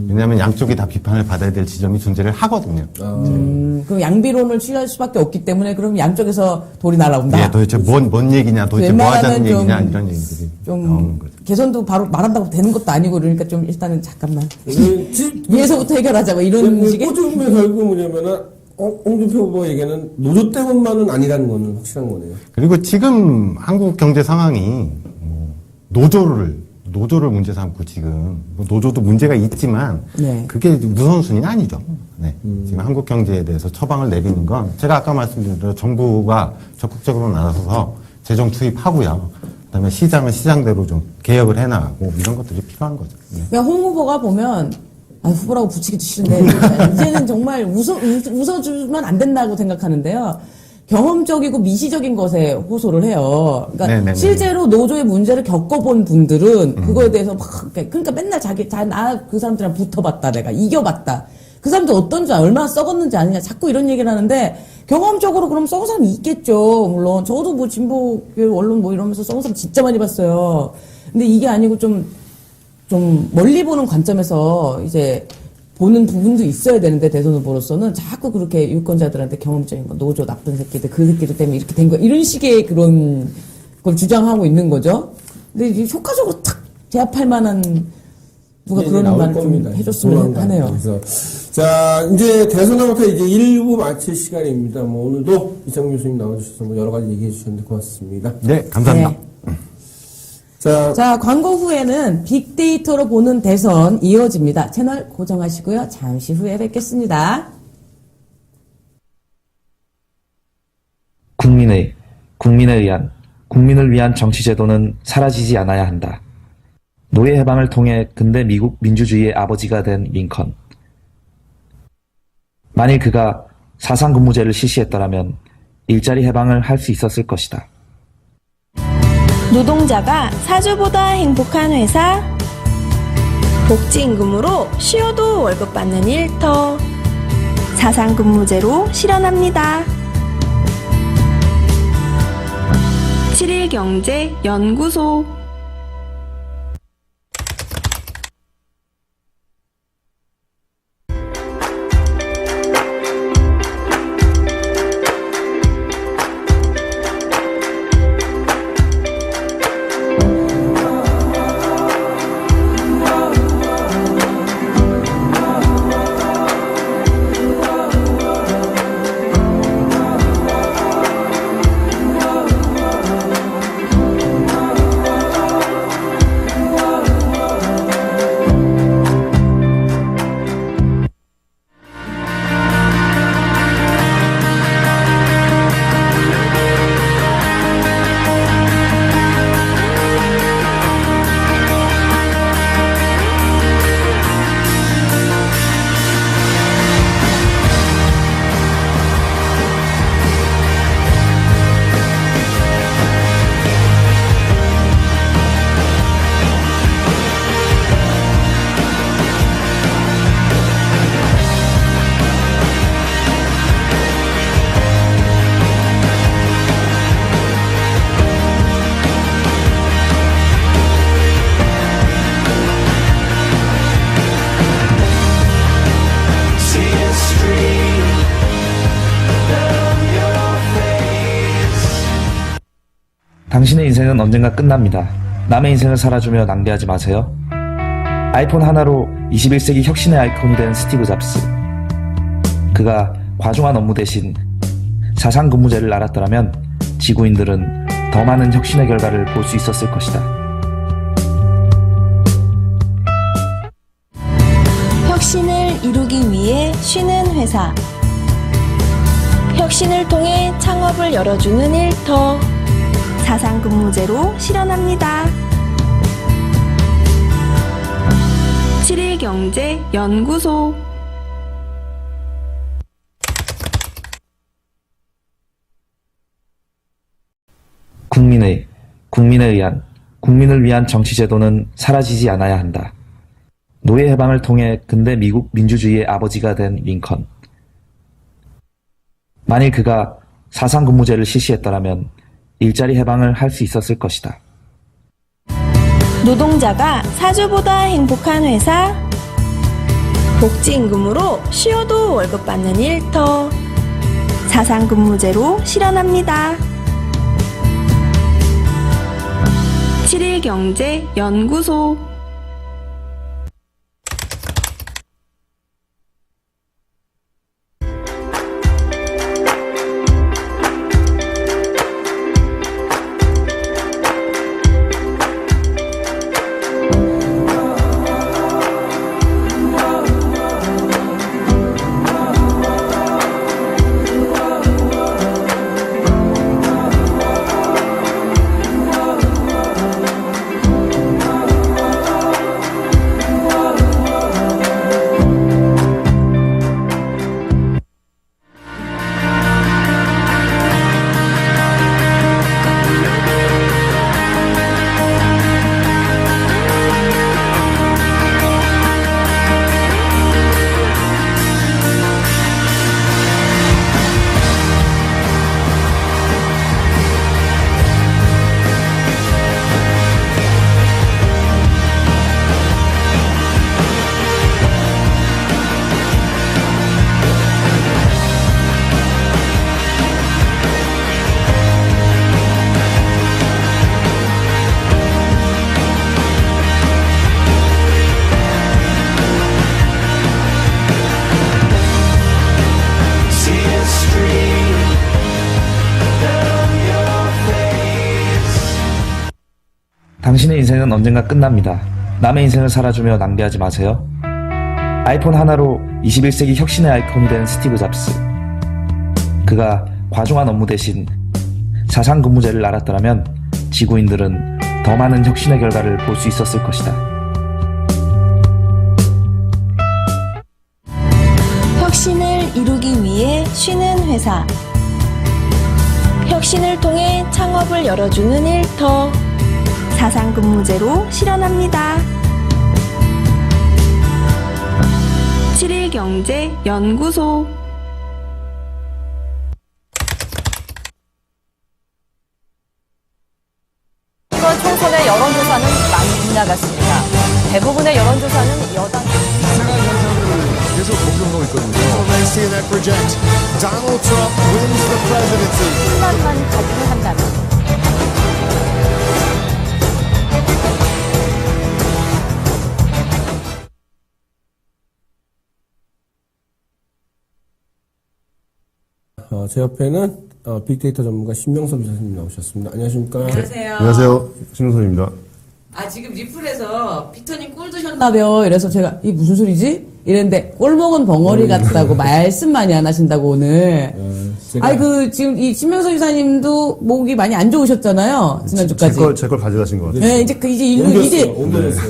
왜냐하면 양쪽이 다 비판을 받아야 될 지점이 존재를 하거든요. 그럼 양비론을 취할 수밖에 없기 때문에 그럼 양쪽에서 돌이 날아온다. 예, 도대체 뭔 얘기냐, 도대체 뭐 하자는 얘기냐 이런 얘기들이 나오는 거죠. 개선도 바로 말한다고 되는 것도 아니고 그러니까 좀 일단은 잠깐만 위에서부터 해결하자고 이런 식의. 꼬집으면 결국 뭐냐면은 홍준표 후보 얘기는 노조 때문만은 아니라는 거는 확실한 거네요. 그리고 지금 한국 경제 상황이 노조를 문제 삼고 지금 노조도 문제가 있지만 네. 그게 우선순위는 아니죠. 네. 지금 한국 경제에 대해서 처방을 내리는 건 제가 아까 말씀드린 대로 정부가 적극적으로 나서서 재정 투입하고요. 그다음에 시장은 시장대로 좀 개혁을 해나가고 이런 것들이 필요한 거죠. 네. 그냥 홍 후보가 보면 후보라고 붙이기도 싫은데 이제는 정말 웃어주면 안 된다고 생각하는데요. 경험적이고 미시적인 것에 호소를 해요. 그러니까 네네네. 실제로 노조의 문제를 겪어본 분들은 그거에 대해서 그러니까 맨날 나 그 사람들이랑 붙어봤다, 내가 이겨봤다. 그 사람들 어떤지 얼마나 썩었는지 아느냐 자꾸 이런 얘기를 하는데 경험적으로 그럼 썩은 사람이 있겠죠. 물론 저도 진보 언론 이러면서 썩은 사람 진짜 많이 봤어요. 근데 이게 아니고 좀 멀리 보는 관점에서 이제 보는 부분도 있어야 되는데 대선 후보로서는 자꾸 그렇게 유권자들한테 경험적인 거 노조 나쁜 새끼들 그 새끼들 때문에 이렇게 된 거 이런 식의 그런 걸 주장하고 있는 거죠. 근데 이제 효과적으로 탁 제압할 만한 누가 그런 나올 말을 좀 겁니다. 해줬으면 조만간. 하네요. 그래서 자 이제 대선부터 이제 1부 마칠 시간입니다. 뭐 오늘도 이창규 교수님 나와주셔서 뭐 여러 가지 얘기해 주셨는데 고맙습니다. 네, 감사합니다. 네. 자, 광고 후에는 빅데이터로 보는 대선 이어집니다. 채널 고정하시고요. 잠시 후에 뵙겠습니다. 국민에 의한, 국민을 위한 정치제도는 사라지지 않아야 한다. 노예 해방을 통해 근대 미국 민주주의의 아버지가 된 링컨. 만일 그가 사상근무제를 실시했더라면 일자리 해방을 할 수 있었을 것이다. 노동자가 사주보다 행복한 회사. 복지임금으로 쉬어도 월급 받는 일터. 사상근무제로 실현합니다. 7일경제연구소. 당신의 인생은 언젠가 끝납니다. 남의 인생을 살아주며 낭비하지 마세요. 아이폰 하나로 21세기 혁신의 아이콘이 된 스티브 잡스. 그가 과중한 업무 대신 사상근무제를 알았더라면 지구인들은 더 많은 혁신의 결과를 볼 수 있었을 것이다. 혁신을 이루기 위해 쉬는 회사. 혁신을 통해 창업을 열어주는 일터. 사상근무제로 실현합니다. 7일경제연구소. 국민에 의한, 국민을 위한 정치제도는 사라지지 않아야 한다. 노예 해방을 통해 근대 미국 민주주의의 아버지가 된 링컨. 만일 그가 사상근무제를 실시했더라면 일자리 해방을 할 수 있었을 것이다. 노동자가 사주보다 행복한 회사. 복지임금으로 쉬어도 월급 받는 일터. 사상근무제로 실현합니다. 7일경제연구소. 당신의 인생은 언젠가 끝납니다. 남의 인생을 살아주며 낭비하지 마세요. 아이폰 하나로 21세기 혁신의 아이콘이 된 스티브 잡스. 그가 과중한 업무 대신 자산근무제를 알았더라면 지구인들은 더 많은 혁신의 결과를 볼 수 있었을 것이다. 혁신을 이루기 위해 쉬는 회사. 혁신을 통해 창업을 열어주는 일터. 자산근무제로 실현합니다. 7일경제연구소. 이번 총선의 여론조사는 많이 나갔습니다. 대부분의 여론조사는 여당. 계속 공격하고 있거든요. So they see that project Donald Trump wins the presidency. 힘만만 가지고 한다면. 제 옆에는 빅데이터 전문가 신명섭 이사님 나오셨습니다. 안녕하십니까? 안녕하세요. 안녕하세요. 신우선입니다. 아, 지금 리플에서 피터님 꿀 드셨나봐요. 이래서 제가, 이 무슨 소리지? 이랬는데, 꿀 먹은 벙어리 같다고 말씀 많이 안 하신다고, 오늘. 지금 이 신명섭 이사님도 목이 많이 안 좋으셨잖아요. 지난주까지. 제 걸 가져가신 것 같아요. 네, 이제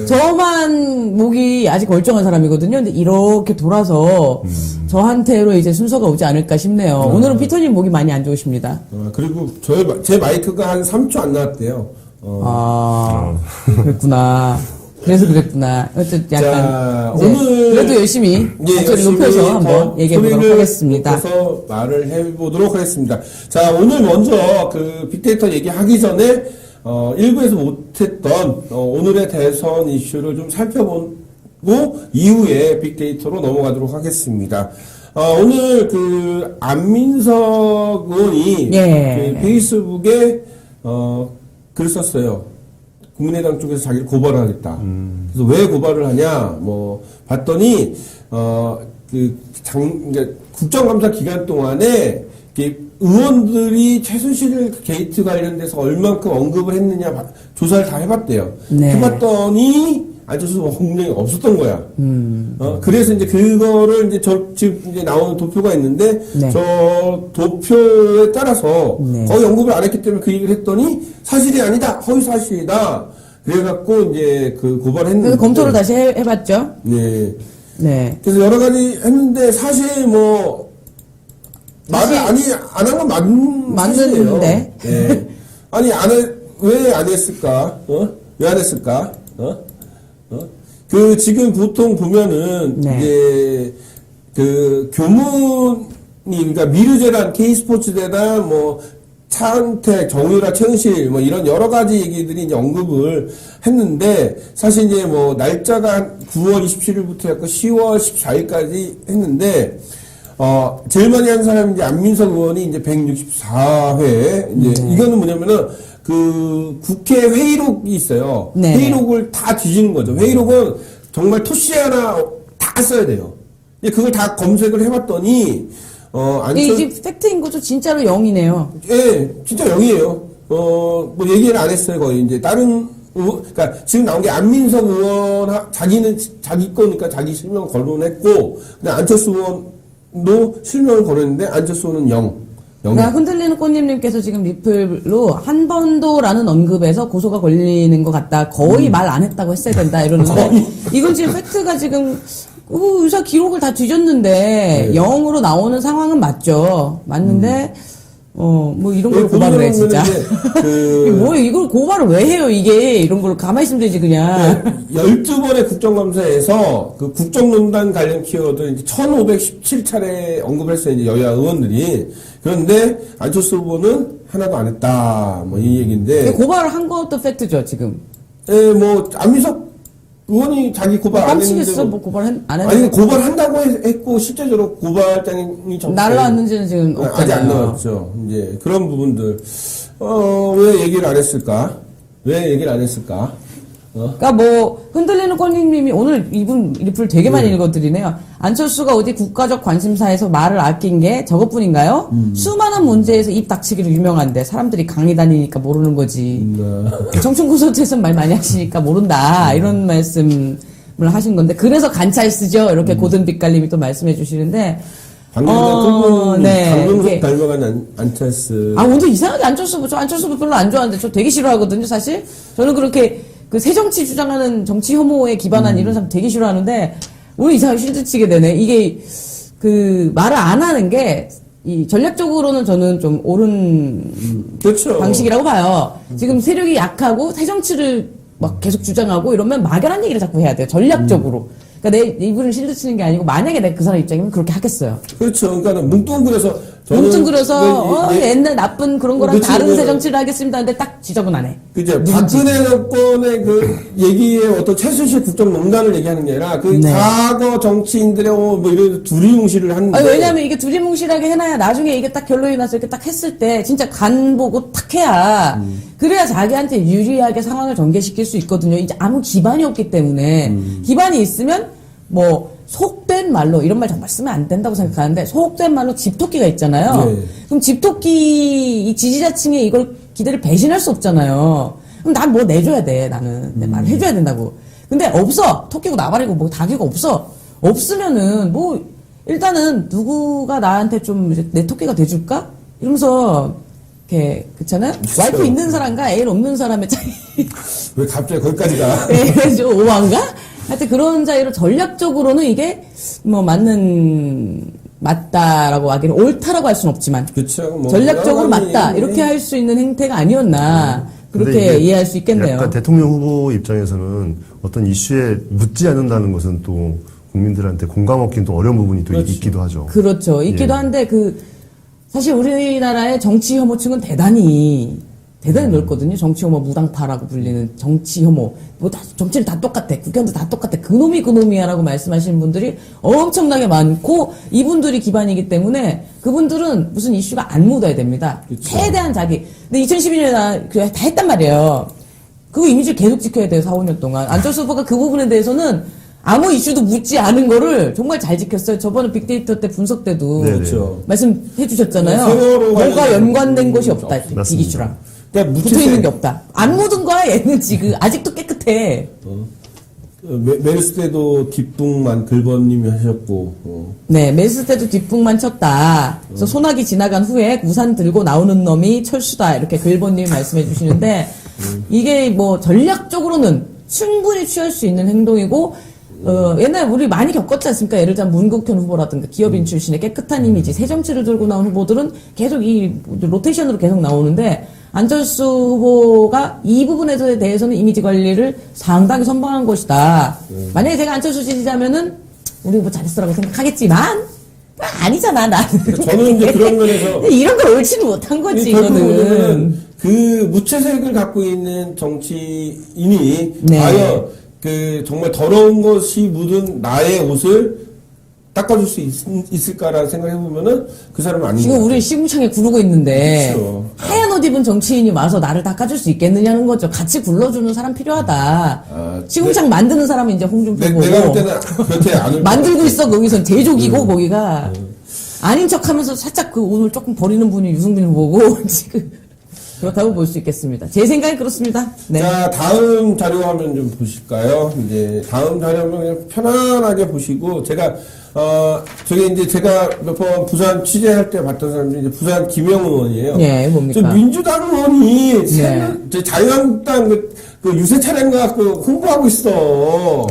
저만 목이 아직 멀쩡한 사람이거든요. 근데 이렇게 돌아서 저한테로 이제 순서가 오지 않을까 싶네요. 오늘은 피터님 목이 많이 안 좋으십니다. 그리고 제 마이크가 한 3초 안 나왔대요. 그랬구나. 그래서 그랬구나. 어쨌든 약간 오늘 그래도 열심히 목소리 높여서 한번 얘기해보도록 하겠습니다. 그래서 말을 해보도록 하겠습니다. 자, 오늘 먼저 그 빅데이터 얘기하기 전에 1부에서 못했던 오늘의 대선 이슈를 좀 살펴보고 이후에 빅데이터로 넘어가도록 하겠습니다. 오늘 그 안민석 의원이 그 페이스북에 글을 썼어요. 국민의당 쪽에서 자기를 고발을 하겠다. 그래서 왜 고발을 하냐, 봤더니, 국정감사 기간 동안에, 의원들이 최순실 게이트 관련돼서 얼만큼 언급을 했느냐, 조사를 다 해봤대요. 네. 해봤더니, 안철수 후보가 공명이 없었던 거야. 그래서 이제 그거를 지금 이제 나오는 도표가 있는데, 네. 저 도표에 따라서 네. 거의 언급을 안 했기 때문에 그 얘기를 했더니 사실이 아니다, 허위 사실이다. 그래갖고 이제 그 고발했는데. 그래서 검토를 다시 해봤죠? 네. 네. 그래서 여러 가지 했는데 사실 말을 안 한 건 맞는데. 네. 아니, 왜 안 했을까? 왜 안 했을까? 지금 보통 보면은, 네. 이제, 그러니까 미르재단, K스포츠재단, 차은택, 정유라, 최은실, 이런 여러 가지 얘기들이 이제 언급을 했는데, 사실 이제 날짜가 한 9월 27일부터 해서 10월 14일까지 했는데, 제일 많이 한 사람이 이제 안민석 의원이 이제 164회, 이제, 이거는 뭐냐면은, 국회 회의록이 있어요. 네. 회의록을 다 뒤지는 거죠. 회의록은 정말 토시 하나 다 써야 돼요. 그걸 다 검색을 해봤더니, 이게 팩트인 거죠? 진짜로 0이네요. 예, 진짜 0이에요. 얘기를 안 했어요, 거의. 이제, 그러니까 지금 나온 게 안민석 의원, 자기는 자기 거니까 자기 실명 거론했고, 근데 안철수 의원도 실명을 거론했는데, 안철수 의원은 0. 그러니까 흔들리는 꽃님님께서 지금 리플로 한 번도라는 언급에서 고소가 걸리는 것 같다. 거의 말 안 했다고 했어야 된다. 이러는데 이건 지금 팩트가 지금 의사 기록을 다 뒤졌는데 0으로 나오는 상황은 맞죠. 맞는데 이런 걸 고발을 해 진짜. 이걸 고발을 왜 해요 이게. 이런 걸 가만히 있으면 되지 그냥. 12번의 국정감사에서 그 국정농단 관련 키워드 이제 1517차례 언급을 했어요. 이제 여야 의원들이. 그런데 안철수 후보는 하나도 안 했다. 이 얘기인데. 고발을 한 것도 팩트죠 지금. 예, 안민석 의원이 자기 고발 안 했는데. 깜치겠어. 고발 안 했는데. 아니, 고발한다고 했고, 실제적으로 고발장이 날라왔는지는 지금 없잖아요. 아직 안 나왔죠. 이제, 그런 부분들. 왜 얘기를 안 했을까? 그러니까 뭐 흔들리는 권리님이 오늘 이분 리플 되게 많이 읽어드리네요. 안철수가 어디 국가적 관심사에서 말을 아낀 게 저것뿐인가요? 수많은 문제에서 입 닥치기로 유명한데 사람들이 강의 다니니까 모르는 거지. 청춘 콘서트에서 말 많이 하시니까 모른다 이런 말씀을 하신 건데 그래서 관찰 쓰죠. 이렇게 고든 빛깔님이 또 말씀해 주시는데. 방금 네. 강동석 이게- 닮아간 안철수. 오늘 이상하게 저 안철수 별로 안 좋아하는데 저 되게 싫어하거든요, 사실. 저는 그렇게 그 새정치 주장하는 정치 혐오에 기반한 이런 사람 되게 싫어하는데, 오늘 이상하게 실드 치게 되네. 이게, 그, 말을 안 하는 게, 이 전략적으로는 저는 좀 옳은 그렇죠. 방식이라고 봐요. 지금 세력이 약하고 새정치를 막 계속 주장하고 이러면 막연한 얘기를 자꾸 해야 돼요, 전략적으로. 그러니까 내 이분을 실드 치는 게 아니고, 만약에 내가 그 사람 입장이면 그렇게 하겠어요. 그렇죠. 그러니까 뭉뚱그려서 뭉뚱그려서 옛날 나쁜 그런 거랑 그치, 다른 그- 새정치를 하겠습니다 하는데 딱 지적은 안 해. 그죠. 박근혜 정권의 그 얘기의 어떤 최순실 국정농단을 얘기하는 게 아니라 그 네. 과거 정치인들의 뭐 이런 두리뭉실을 하는데. 아니, 왜냐면 이게 두리뭉실하게 해놔야 나중에 이게 딱 결론이 나서 이렇게 딱 했을 때 진짜 간 보고 탁 해야 그래야 자기한테 유리하게 상황을 전개시킬 수 있거든요. 이제 아무 기반이 없기 때문에 기반이 있으면 뭐 속된 말로 이런 말 정말 쓰면 안 된다고 생각하는데 속된 말로 집토끼가 있잖아요. 네. 그럼 집토끼 이 지지자층에 이걸 기대를 배신할 수 없잖아요. 그럼 난 뭐 내줘야 돼. 나는 내 말을 해줘야 된다고. 근데 없어. 토끼고 나발이고 뭐 닭이고 없어. 없으면은 뭐 일단은 누구가 나한테 좀 이제 내 토끼가 돼줄까? 이러면서 이렇게 그렇잖아요. 와이프 있는 사람과 애일 없는 사람의 차이. 왜 갑자기 거기까지 가? 네, 좀 오한가? 하여튼 그런 자리로 전략적으로는 이게 뭐 맞다라고 하기는 옳다라고 할 수는 없지만 그쵸. 뭐 전략적으로 여러 가지 맞다 이렇게 할 수 있는 행태가 아니었나 근데 그렇게 이게 이해할 수 있겠네요. 약간 대통령 후보 입장에서는 어떤 이슈에 묻지 않는다는 것은 또 국민들한테 공감 얻기는 또 어려운 부분이 또 그렇죠. 있기도 하죠. 그렇죠. 있기도 예. 한데 사실 우리나라의 정치 혐오층은 대단히 넓거든요. 정치 혐오 무당파라고 불리는 정치 혐오. 뭐 다, 정치는 다 똑같아. 국회의원도 다 똑같아. 그놈이야라고 말씀하시는 분들이 엄청나게 많고 이분들이 기반이기 때문에 그분들은 무슨 이슈가 안 묻어야 됩니다. 최대한 자기. 근데 2012년에 다 했단 말이에요. 그 이미지를 계속 지켜야 돼요. 4, 5년 동안. 안철수 후보가 그 부분에 대해서는 아무 이슈도 묻지 않은 거를 정말 잘 지켰어요. 저번에 빅데이터 때 분석 때도 네네. 그렇죠. 말씀해 주셨잖아요. 세월호 뭐가 관련된 연관된 것이 없다. 이 맞습니다. 이슈랑. 그러니까 붙어 있는 게 없다. 안 묻은 거야 얘는 지금 아직도 깨끗해. 메르스 때도 뒷북만 글번님이 하셨고. 네, 메스 때도 뒷북만 쳤다. 그래서 소나기 지나간 후에 우산 들고 나오는 놈이 철수다. 이렇게 글본님이 말씀해 주시는데 이게 뭐 전략적으로는 충분히 취할 수 있는 행동이고 옛날에 우리 많이 겪었지 않습니까? 예를 들면 문국현 후보라든가 기업인 출신의 깨끗한 이미지, 새 정치를 들고 나온 후보들은 계속 이 로테이션으로 계속 나오는데 안철수 후보가 이 부분에 대해서는 이미지 관리를 상당히 선방한 것이다. 만약에 제가 안철수 지지자면은 우리 후보 잘했어라고 생각하겠지만 아니잖아 나는. 저는 이제 그런 면에서 이런 걸 옳지는 못한 거지 이거는. 결국은 그 무채색을 갖고 있는 정치인이 네. 과연 그 정말 더러운 것이 묻은 나의 옷을 닦아줄 수 있을까라는 생각을 해보면은 그 사람은 아닌 것 지금 같아요. 우리 시궁창에 구르고 있는데 그렇죠. 하얀 옷 입은 정치인이 와서 나를 닦아줄 수 있겠느냐는 거죠. 같이 굴러주는 사람 필요하다. 시궁창 만드는 사람은 이제 홍준표 보고 내가 볼 때는 그렇게 안 만들고 있어 거기선 제조기고 거기가 아닌 척하면서 살짝 그 오늘 조금 버리는 분이 유승민 후보고 지금 그렇다고 볼 수 있겠습니다. 제 생각은 그렇습니다. 네. 자, 다음 자료 화면 좀 보실까요? 이제 다음 자료 화면 그냥 편안하게 보시고 제가 저게 이제 제가 몇 번 부산 취재할 때 봤던 사람 중에 이제 부산 김영 의원이에요. 예, 뭡니까? 저 민주당 의원이 네. 저 자유한국당 그 유세 차량 갖고 홍보하고 있어.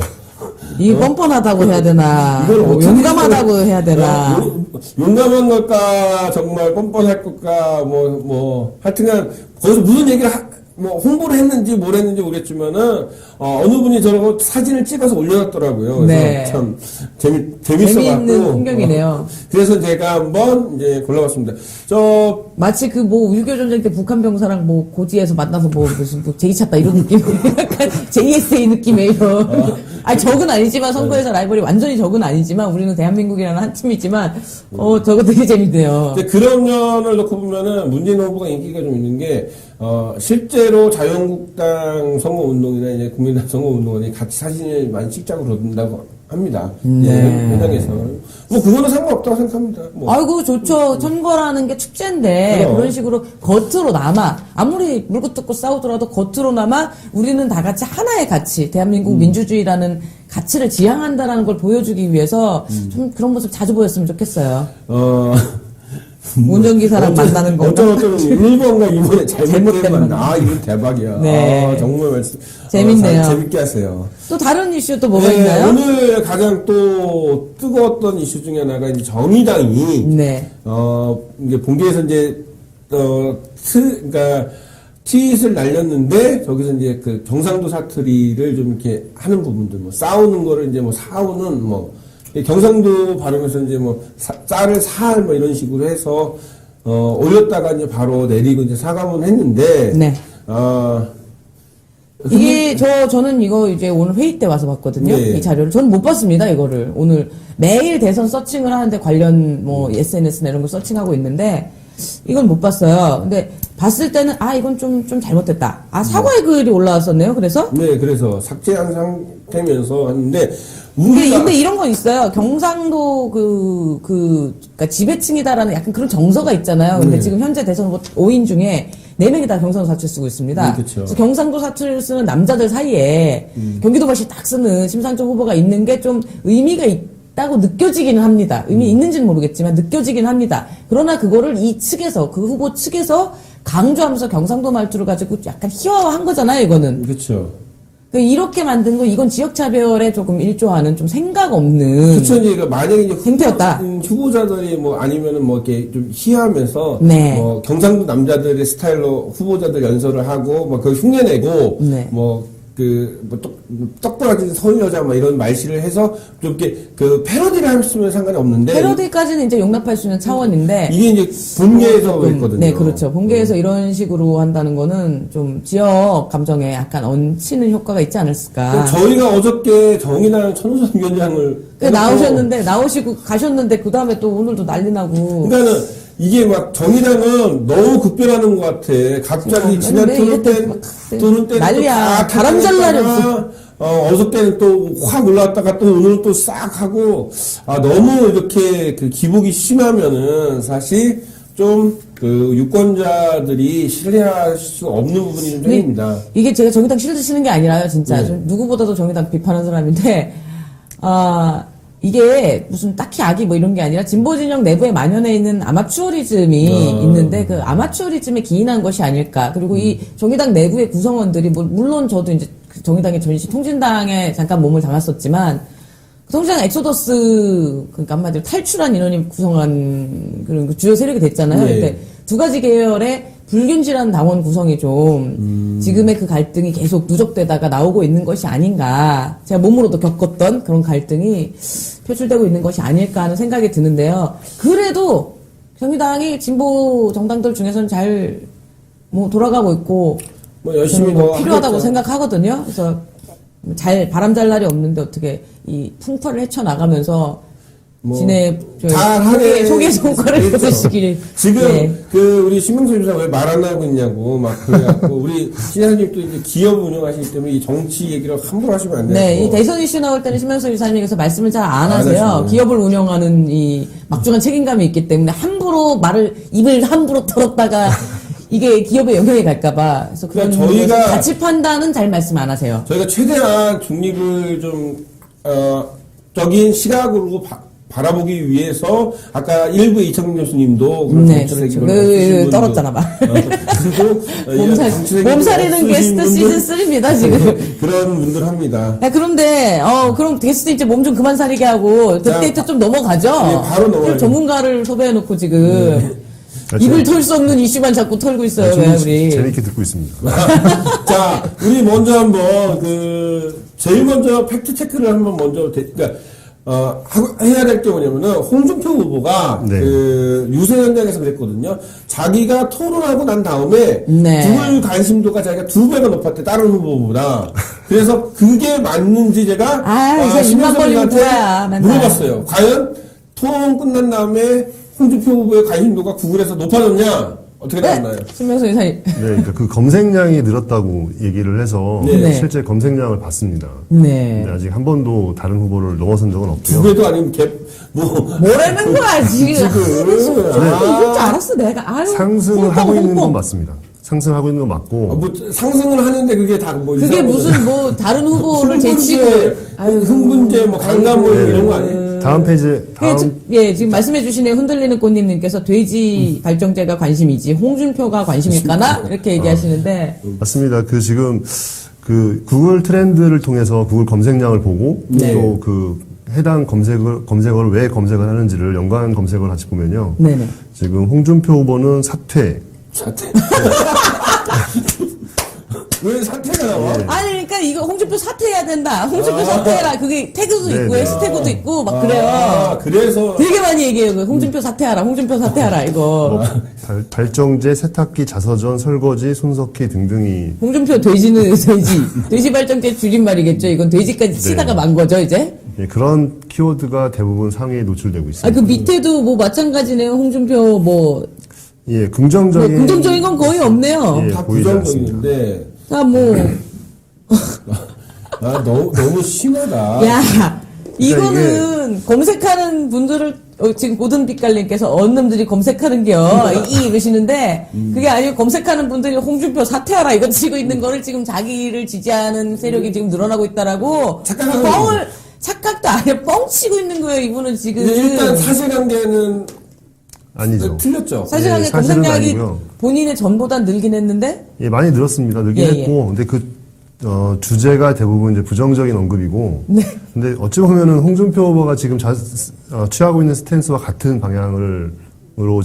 이 뻔뻔하다고 해야 되나 이걸 어떻게 용감하다고 해야 되나 용감한 걸까 정말 뻔뻔할 걸까 하여튼간 거기서 무슨 얘기를 홍보를 했는지 뭘 했는지 모르겠지만은 어느 분이 저러고 사진을 찍어서 올려놨더라고요. 그래서 네. 참 재밌어갖고 재미있는 풍경이네요. 그래서 제가 한번 이제 골라봤습니다. 마치 그 뭐 6.25 전쟁 때 북한 병사랑 뭐 고지에서 만나서 무슨 제의 찾다 이런 느낌 약간 JSA 느낌의 이런 아니 적은 아니지만 선거에서 라이벌이 완전히 적은 아니지만 우리는 대한민국이라는 한 팀이지만 저거 되게 재밌네요. 그런 면을 놓고 보면은 문재인 후보가 인기가 좀 있는 게 실제로 자유한국당 선거운동이나 이제 국민당 선거운동원이 같이 사진을 많이 찍자고 그런다고 합니다. 예, 현장에서. 뭐, 그거는 상관없다고 생각합니다. 뭐. 아이고, 좋죠. 선거라는 게 축제인데, 그럼. 그런 식으로 겉으로나마, 아무리 물고 뜯고 싸우더라도 겉으로나마 우리는 다 같이 하나의 가치, 대한민국 민주주의라는 가치를 지향한다라는 걸 보여주기 위해서 좀 그런 모습 자주 보였으면 좋겠어요. 운전기사랑 만나는 거. 어쩌면 1번과 2번에 잘못된 만나. 이건 대박이야. 네. 정말 말씀. 재밌네요. 재밌게 하세요. 또 다른 이슈 또 뭐가 네, 있나요? 오늘 가장 또 뜨거웠던 이슈 중에 하나가 이제 정의당이, 네. 이제 본계에서 이제, 그러니까, 트윗을 날렸는데, 저기서 이제 그 경상도 사투리를 좀 이렇게 하는 부분들, 뭐, 싸우는 거를 이제 뭐, 사오는 뭐, 경상도 발음에서 이제 뭐, 쌀을 살 뭐 이런 식으로 해서, 올렸다가 이제 바로 내리고 이제 사과문 했는데, 네. 이게 그 저는 이거 이제 오늘 회의 때 와서 봤거든요. 네. 이 자료를. 저는 못 봤습니다, 이거를. 오늘 매일 대선 서칭을 하는데 관련 뭐 SNS나 이런 거 서칭하고 있는데 이건 못 봤어요. 근데 봤을 때는 이건 좀 잘못됐다. 사과의 글이 올라왔었네요. 그래서 네, 그래서 삭제한 상태면서 하는데, 근데 이런 건 있어요. 경상도 그러니까 지배층이다라는 약간 그런 정서가 있잖아요. 근데 네. 지금 현재 대선 후보 5인 중에 4명이 다 경상도 사투리 쓰고 있습니다. 네, 그쵸. 그래서 경상도 사투리를 쓰는 남자들 사이에 경기도발씨 딱 쓰는 심상정 후보가 있는 게 좀 의미가 있다고 느껴지기는 합니다. 의미 있는지는 모르겠지만 느껴지긴 합니다. 그러나 그거를 이 측에서, 그 후보 측에서 강조하면서 경상도 말투를 가지고 약간 희화화한 거잖아요, 이거는. 그렇죠. 이렇게 만든 거, 이건 지역차별에 조금 일조하는 좀 생각 없는. 그쵸, 이제, 만약에 이제 행태였다. 후보자들이 뭐, 아니면은 뭐, 이렇게 좀 희하면서, 네. 뭐, 경상도 남자들의 스타일로 후보자들 연설을 하고, 뭐, 그걸 흉내내고, 네. 뭐, 떡부라진 서울 여자, 뭐, 이런 말씨를 해서, 좀 이렇게, 패러디를 했으면 상관이 없는데. 패러디까지는 이제 용납할 수 있는 차원인데. 이게 이제 본계에서 조금, 했거든요. 네, 그렇죠. 본계에서 이런 식으로 한다는 거는 좀 지역 감정에 약간 얹히는 효과가 있지 않았을까. 저희가 어저께 정의당 천우선 위원장을. 나오셨는데, 나오시고 가셨는데, 그 다음에 또 오늘도 난리 나고. 그러니까는, 이게 막 정의당은 너무 급변하는 것 같아. 갑자기 지난 도는 때는 난리야. 바람 잘 날이 없어. 어저께는 또 확 올라왔다가 또 오늘은 또 싹 하고, 너무 이렇게 기복이 심하면은 사실 좀 유권자들이 신뢰할 수 없는 부분이 좀 생깁니다. 이게 제가 정의당 싫으시는 게 아니라요, 진짜. 네. 좀 누구보다도 정의당 비판하는 사람인데, 이게 무슨 딱히 악이 뭐 이런 게 아니라 진보 진영 내부에 만연해 있는 아마추어리즘이 있는데 그 아마추어리즘에 기인한 것이 아닐까. 그리고 이 정의당 내부의 구성원들이 물론 저도 이제 그 정의당의 전시 통진당에 잠깐 몸을 담았었지만 통진당 엑소더스 그러니까 한마디로 탈출한 인원이 구성한 그런 그 주요 세력이 됐잖아요. 네. 근데 두 가지 계열의 불균질한 당원 구성이 좀 지금의 그 갈등이 계속 누적되다가 나오고 있는 것이 아닌가. 제가 몸으로도 겪었던 그런 갈등이 표출되고 있는 것이 아닐까 하는 생각이 드는데요. 그래도 정의당이 진보 정당들 중에서는 잘 돌아가고 있고 뭐 열심히 저는 더 필요하다고 하겠죠. 생각하거든요. 그래서 바람 잘 날이 없는데 어떻게 이 풍파를 헤쳐나가면서 소개 성과를 거두시길. 지금 우리 신명수 지사 왜 말 안 하고 있냐고 막 그래갖고 우리 신사님도 이제 기업 운영하시기 때문에 이 정치 얘기를 함부로 하시면 안 돼요. 네, 이 대선 이슈 나올 때는 신명수 지사님께서 말씀을 잘 안 하세요. 하시네요. 기업을 운영하는 이 막중한 책임감이 있기 때문에 함부로 입을 함부로 털었다가 이게 기업에 영향이 갈까봐. 그래서 그런 저희가 가치 판단은 잘 말씀 안 하세요. 저희가 최대한 중립을 좀 적인 시각으로 바라보기 위해서 아까 일부 이창민 교수님도 네, 그렇죠. 떨었잖아 봐. 그리고 몸살이는 게스트 시즌 3입니다 지금. 그런 분들 합니다. 그런데 그럼 게스트 이제 몸 좀 그만 사리게 하고 딥데이트 좀 넘어가죠. 네, 바로 넘어가요. 전문가를 섭외해놓고 지금 입을 털 수 없는 이슈만 자꾸 털고 있어요. 왜 우리? 재밌게 듣고 있습니다. 자, 우리 먼저 한번 제일 먼저 팩트 체크를 한번 먼저 해야 될 게 뭐냐면은 홍준표 후보가 네. 유세 현장에서 그랬거든요. 자기가 토론하고 난 다음에 네. 구글 관심도가 자기가 2배가 높았대 다른 후보보다. 그래서 그게 맞는지 제가 이제 입만 벌리면 뭐야, 맨날. 물어봤어요. 과연 토론 끝난 다음에 홍준표 후보의 관심도가 구글에서 높아졌냐? 어떻게 나왔나요? 신명수 이사님. 네, 그러니까 그 검색량이 늘었다고 얘기를 해서 네. 실제 검색량을 봤습니다. 네. 근데 아직 한 번도 다른 후보를 넘어선 적은 없고요. 두 배도 아니면 뭐라는 거야, 지금. 이럴 줄 알았어, 내가. 아유, 상승을 하고 있는 건 맞습니다. 상승하고 있는 건 맞고. 뭐 상승을 하는데 그게 다 뭐 그게 무슨 뭐 다른 후보를 제치고. 흥분제, 뭐 강간모 이런 거 아니에요? 다음 페이지, 예, 지금 말씀해 주시네요. 흔들리는 꽃님님께서 돼지 발정제가 관심이지 홍준표가 관심일까나? 이렇게 얘기하시는데. 맞습니다. 그 지금 그 구글 트렌드를 통해서 구글 검색량을 보고 네. 또 그 해당 검색어를 왜 검색을 하는지를 연관 검색어를 같이 보면요. 네네. 지금 홍준표 후보는 사퇴. 왜 사퇴가 나와? 아니, 그러니까 이거 홍준표 사퇴해야 된다. 홍준표 사퇴해라. 그게 태그도 있고, 네네. 해시태그도 있고, 막 그래요. 그래서 되게 많이 얘기해요. 그 홍준표 사퇴하라, 홍준표 사퇴하라, 이거. 발정제, 세탁기, 자서전, 설거지, 손석희 등등이 홍준표 돼지는 돼지 발정제 줄임말이겠죠. 이건 돼지까지 치다가 만 거죠, 이제. 예, 그런 키워드가 대부분 상위에 노출되고 있습니다. 그 밑에도 뭐 마찬가지네요. 홍준표 뭐 예, 긍정적인 긍정적인 건 거의 없네요. 예, 다 보이지 부정적인데 다 뭐, 너무 심하다. 야, 이거는 검색하는 분들을 지금 고든빛깔님께서 언놈들이 검색하는겨 이러시는데 그게 아니고 검색하는 분들이 홍준표 사퇴하라 이거 치고 있는 거를 지금 자기를 지지하는 세력이 지금 늘어나고 있다라고 착각도 아니야 뻥 치고 있는 거예요 이분은 지금. 일단 사실관계는 아니죠. 틀렸죠. 사실관계 예, 사실은 검색량이 아니고요. 본인의 전보다 늘긴 했는데. 예, 많이 늘었습니다. 늘긴 예, 했고, 근데 주제가 대부분 이제 부정적인 언급이고, 네. 근데 어찌 보면은 홍준표 후보가 지금 취하고 있는 스탠스와 같은 방향으로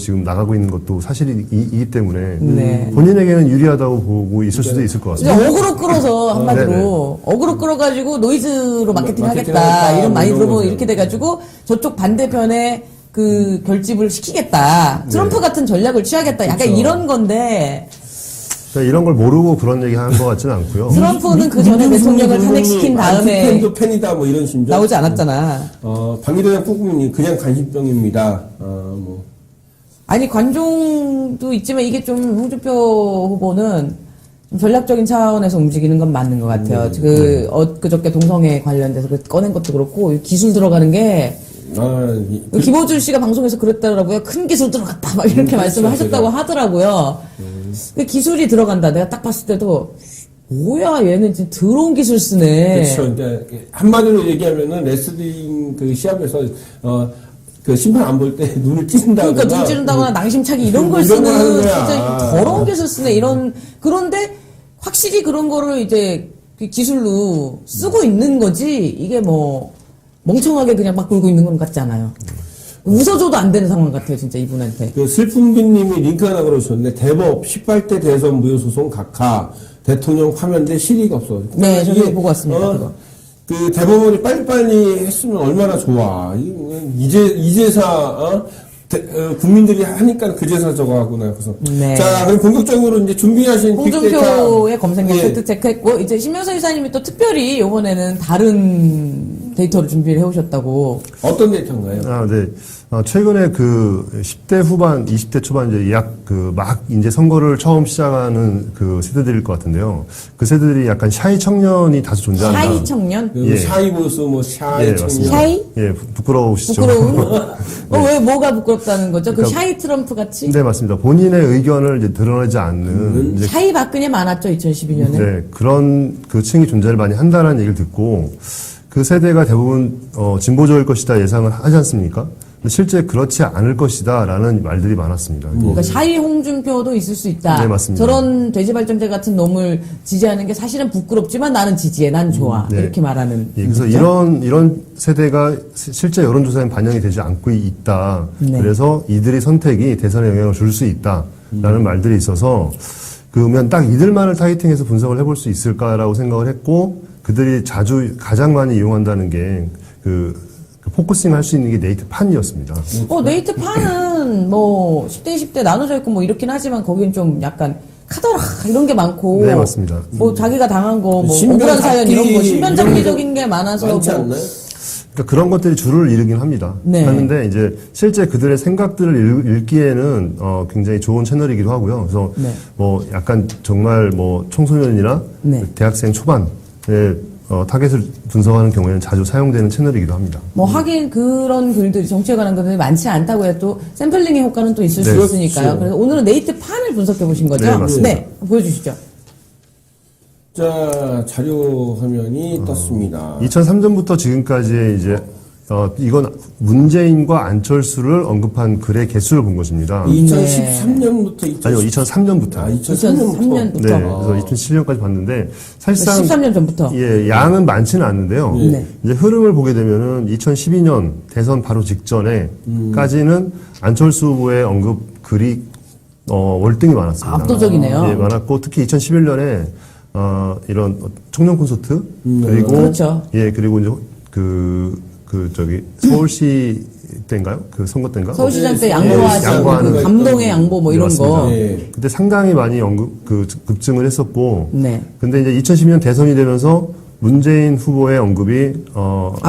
지금 나가고 있는 것도 사실이기 때문에 네. 본인에게는 유리하다고 보고 있을 수도 있을 것 이제 같습니다. 어그로 끌어서 한마디로 네네. 어그로 끌어가지고 노이즈로 마케팅 하겠다 마케팅하겠다, 이런 많이 이런 들어보고 거죠. 이렇게 돼가지고 저쪽 반대편에 그 결집을 시키겠다 트럼프 같은 전략을 취하겠다 약간 그렇죠. 이런 건데 그러니까 이런 걸 모르고 그런 얘기 하는 것 같지는 않고요. 트럼프는 그 전에 대통령을 탄핵시킨 다음에 팬도 팬이다 뭐 이런 심정. 나오지 않았잖아. 방위대장 국민이 그냥 관심병입니다. 아니 관종도 있지만 이게 좀 홍준표 후보는 좀 전략적인 차원에서 움직이는 건 맞는 것 같아요. 그저께 동성애 관련돼서 꺼낸 것도 그렇고 기술 들어가는 게 김호준 씨가 방송에서 그랬더라고요. 큰 기술 들어갔다 막 이렇게 말씀을 하셨다고 하더라고요. 그 기술이 들어간다. 내가 딱 봤을 때도 뭐야 얘는 진짜 더러운 기술 쓰네. 그렇죠. 그러니까 한마디로 얘기하면은 레슬링 그 시합에서 그 심판 안 볼 때 눈을 찌른다거나 그러니까 눈 찌른다거나 낭심차기 이런 걸 이런 거 하는 쓰는 거야. 진짜 더러운 기술 쓰네 이런 그런데 확실히 그런 거를 이제 그 기술로 쓰고 있는 거지 이게 뭐 멍청하게 그냥 막 굴고 있는 건 같지 않아요. 웃어줘도 안 되는 상황 같아요 진짜 이분한테. 그 슬픔비님이 링크 하나 걸어주셨는데 대법 18대 대선 무효소송 각하 대통령 파면대 실의가 없어. 네, 저도 이게, 보고 왔습니다. 그거. 그 대법원이 빨리빨리 했으면 얼마나 좋아. 이제사 국민들이 하니까 그제사 저거 하구나. 그래서 네. 자 그럼 본격적으로 이제 준비하신 홍준표의 검색량 예. 팩트 체크했고 이제 신명서 이사님이 또 특별히 이번에는 다른 데이터를 준비를 해오셨다고. 어떤 데이터인가요? 네. 최근에 그 10대 후반, 20대 초반 이제 막 이제 선거를 처음 시작하는 그 세대들일 것 같은데요. 그 세대들이 약간 샤이 청년이 다수 존재한다. 샤이 청년? 예. 샤이 보수 뭐 샤이 예, 청년. 맞습니다. 샤이? 예, 부끄러우시죠? 부끄러운? 왜 뭐가 부끄럽다는 거죠? 그 그러니까 샤이 트럼프 같이? 네, 맞습니다. 본인의 의견을 이제 드러내지 않는 이제 샤이 박근혜 많았죠 2012년에. 네, 그런 그 층이 존재를 많이 한다는 얘기를 듣고 그 세대가 대부분 진보적일 것이다 예상을 하지 않습니까? 근데 실제 그렇지 않을 것이다라는 말들이 많았습니다. 그러니까 샤이 홍준표도 있을 수 있다. 네, 맞습니다. 저런 돼지발전제 같은 놈을 지지하는 게 사실은 부끄럽지만 나는 지지해, 난 좋아. 네. 이렇게 말하는. 예, 그래서 이런 세대가 실제 여론조사에 반영이 되지 않고 있다. 네. 그래서 이들의 선택이 대선에 영향을 줄 수 있다라는 말들이 있어서 그러면 딱 이들만을 타겟팅해서 분석을 해볼 수 있을까라고 생각을 했고 그들이 가장 많이 이용한다는 게 포커싱 할 수 있는 게 네이트판이었습니다. 네이트판은 뭐 10대 20대 나눠져 있고 뭐 이렇긴 하지만 거긴 좀 약간 카더라 이런 게 많고. 네, 맞습니다. 뭐 자기가 당한 거 뭐 신변 억울한 사연 이런 거 잡기 신변잡기적인 게 많아서 많지 뭐 않나요? 그러니까 그런 것들이 주를 이루긴 합니다. 네. 하는데 이제 실제 그들의 생각들을 읽기에는 굉장히 좋은 채널이기도 하고요. 그래서 네. 뭐 약간 정말 뭐 청소년이나 네. 대학생 초반에 타겟을 분석하는 경우에는 자주 사용되는 채널이기도 합니다. 뭐 하긴 그런 글들이 정치에 관한 글들이 많지 않다고 해도 샘플링의 효과는 또 있을 수 네. 있으니까요. 그래서 오늘은 네이트판을 분석해 보신 거죠? 네, 맞습니다. 네, 보여주시죠. 자, 자료 화면이 떴습니다. 2003년부터 지금까지의 이제 이건 문재인과 안철수를 언급한 글의 개수를 본 것입니다. 2013년부터 아니요, 2003년부터. 2003년부터. 네, 그래서 2007년까지 봤는데 사실상 13년 전부터. 예, 양은 많지는 않는데요. 네. 이제 흐름을 보게 되면은 2012년 대선 바로 직전에까지는 안철수 후보의 언급 글이 월등히 많았습니다. 압도적이네요. 예, 많았고 특히 2011년에 이런 청년 콘서트 그리고 그렇죠. 예, 그리고 이제 저기 서울시 때인가요? 그 선거 때인가? 서울시장 때 예, 양보하지 양보하는 그 감동의 양보 뭐 이런 거. 맞습니다. 예. 그때 상당히 많이 급증을 했었고, 네. 근데 이제 2012년 대선이 되면서 문재인 후보의 언급이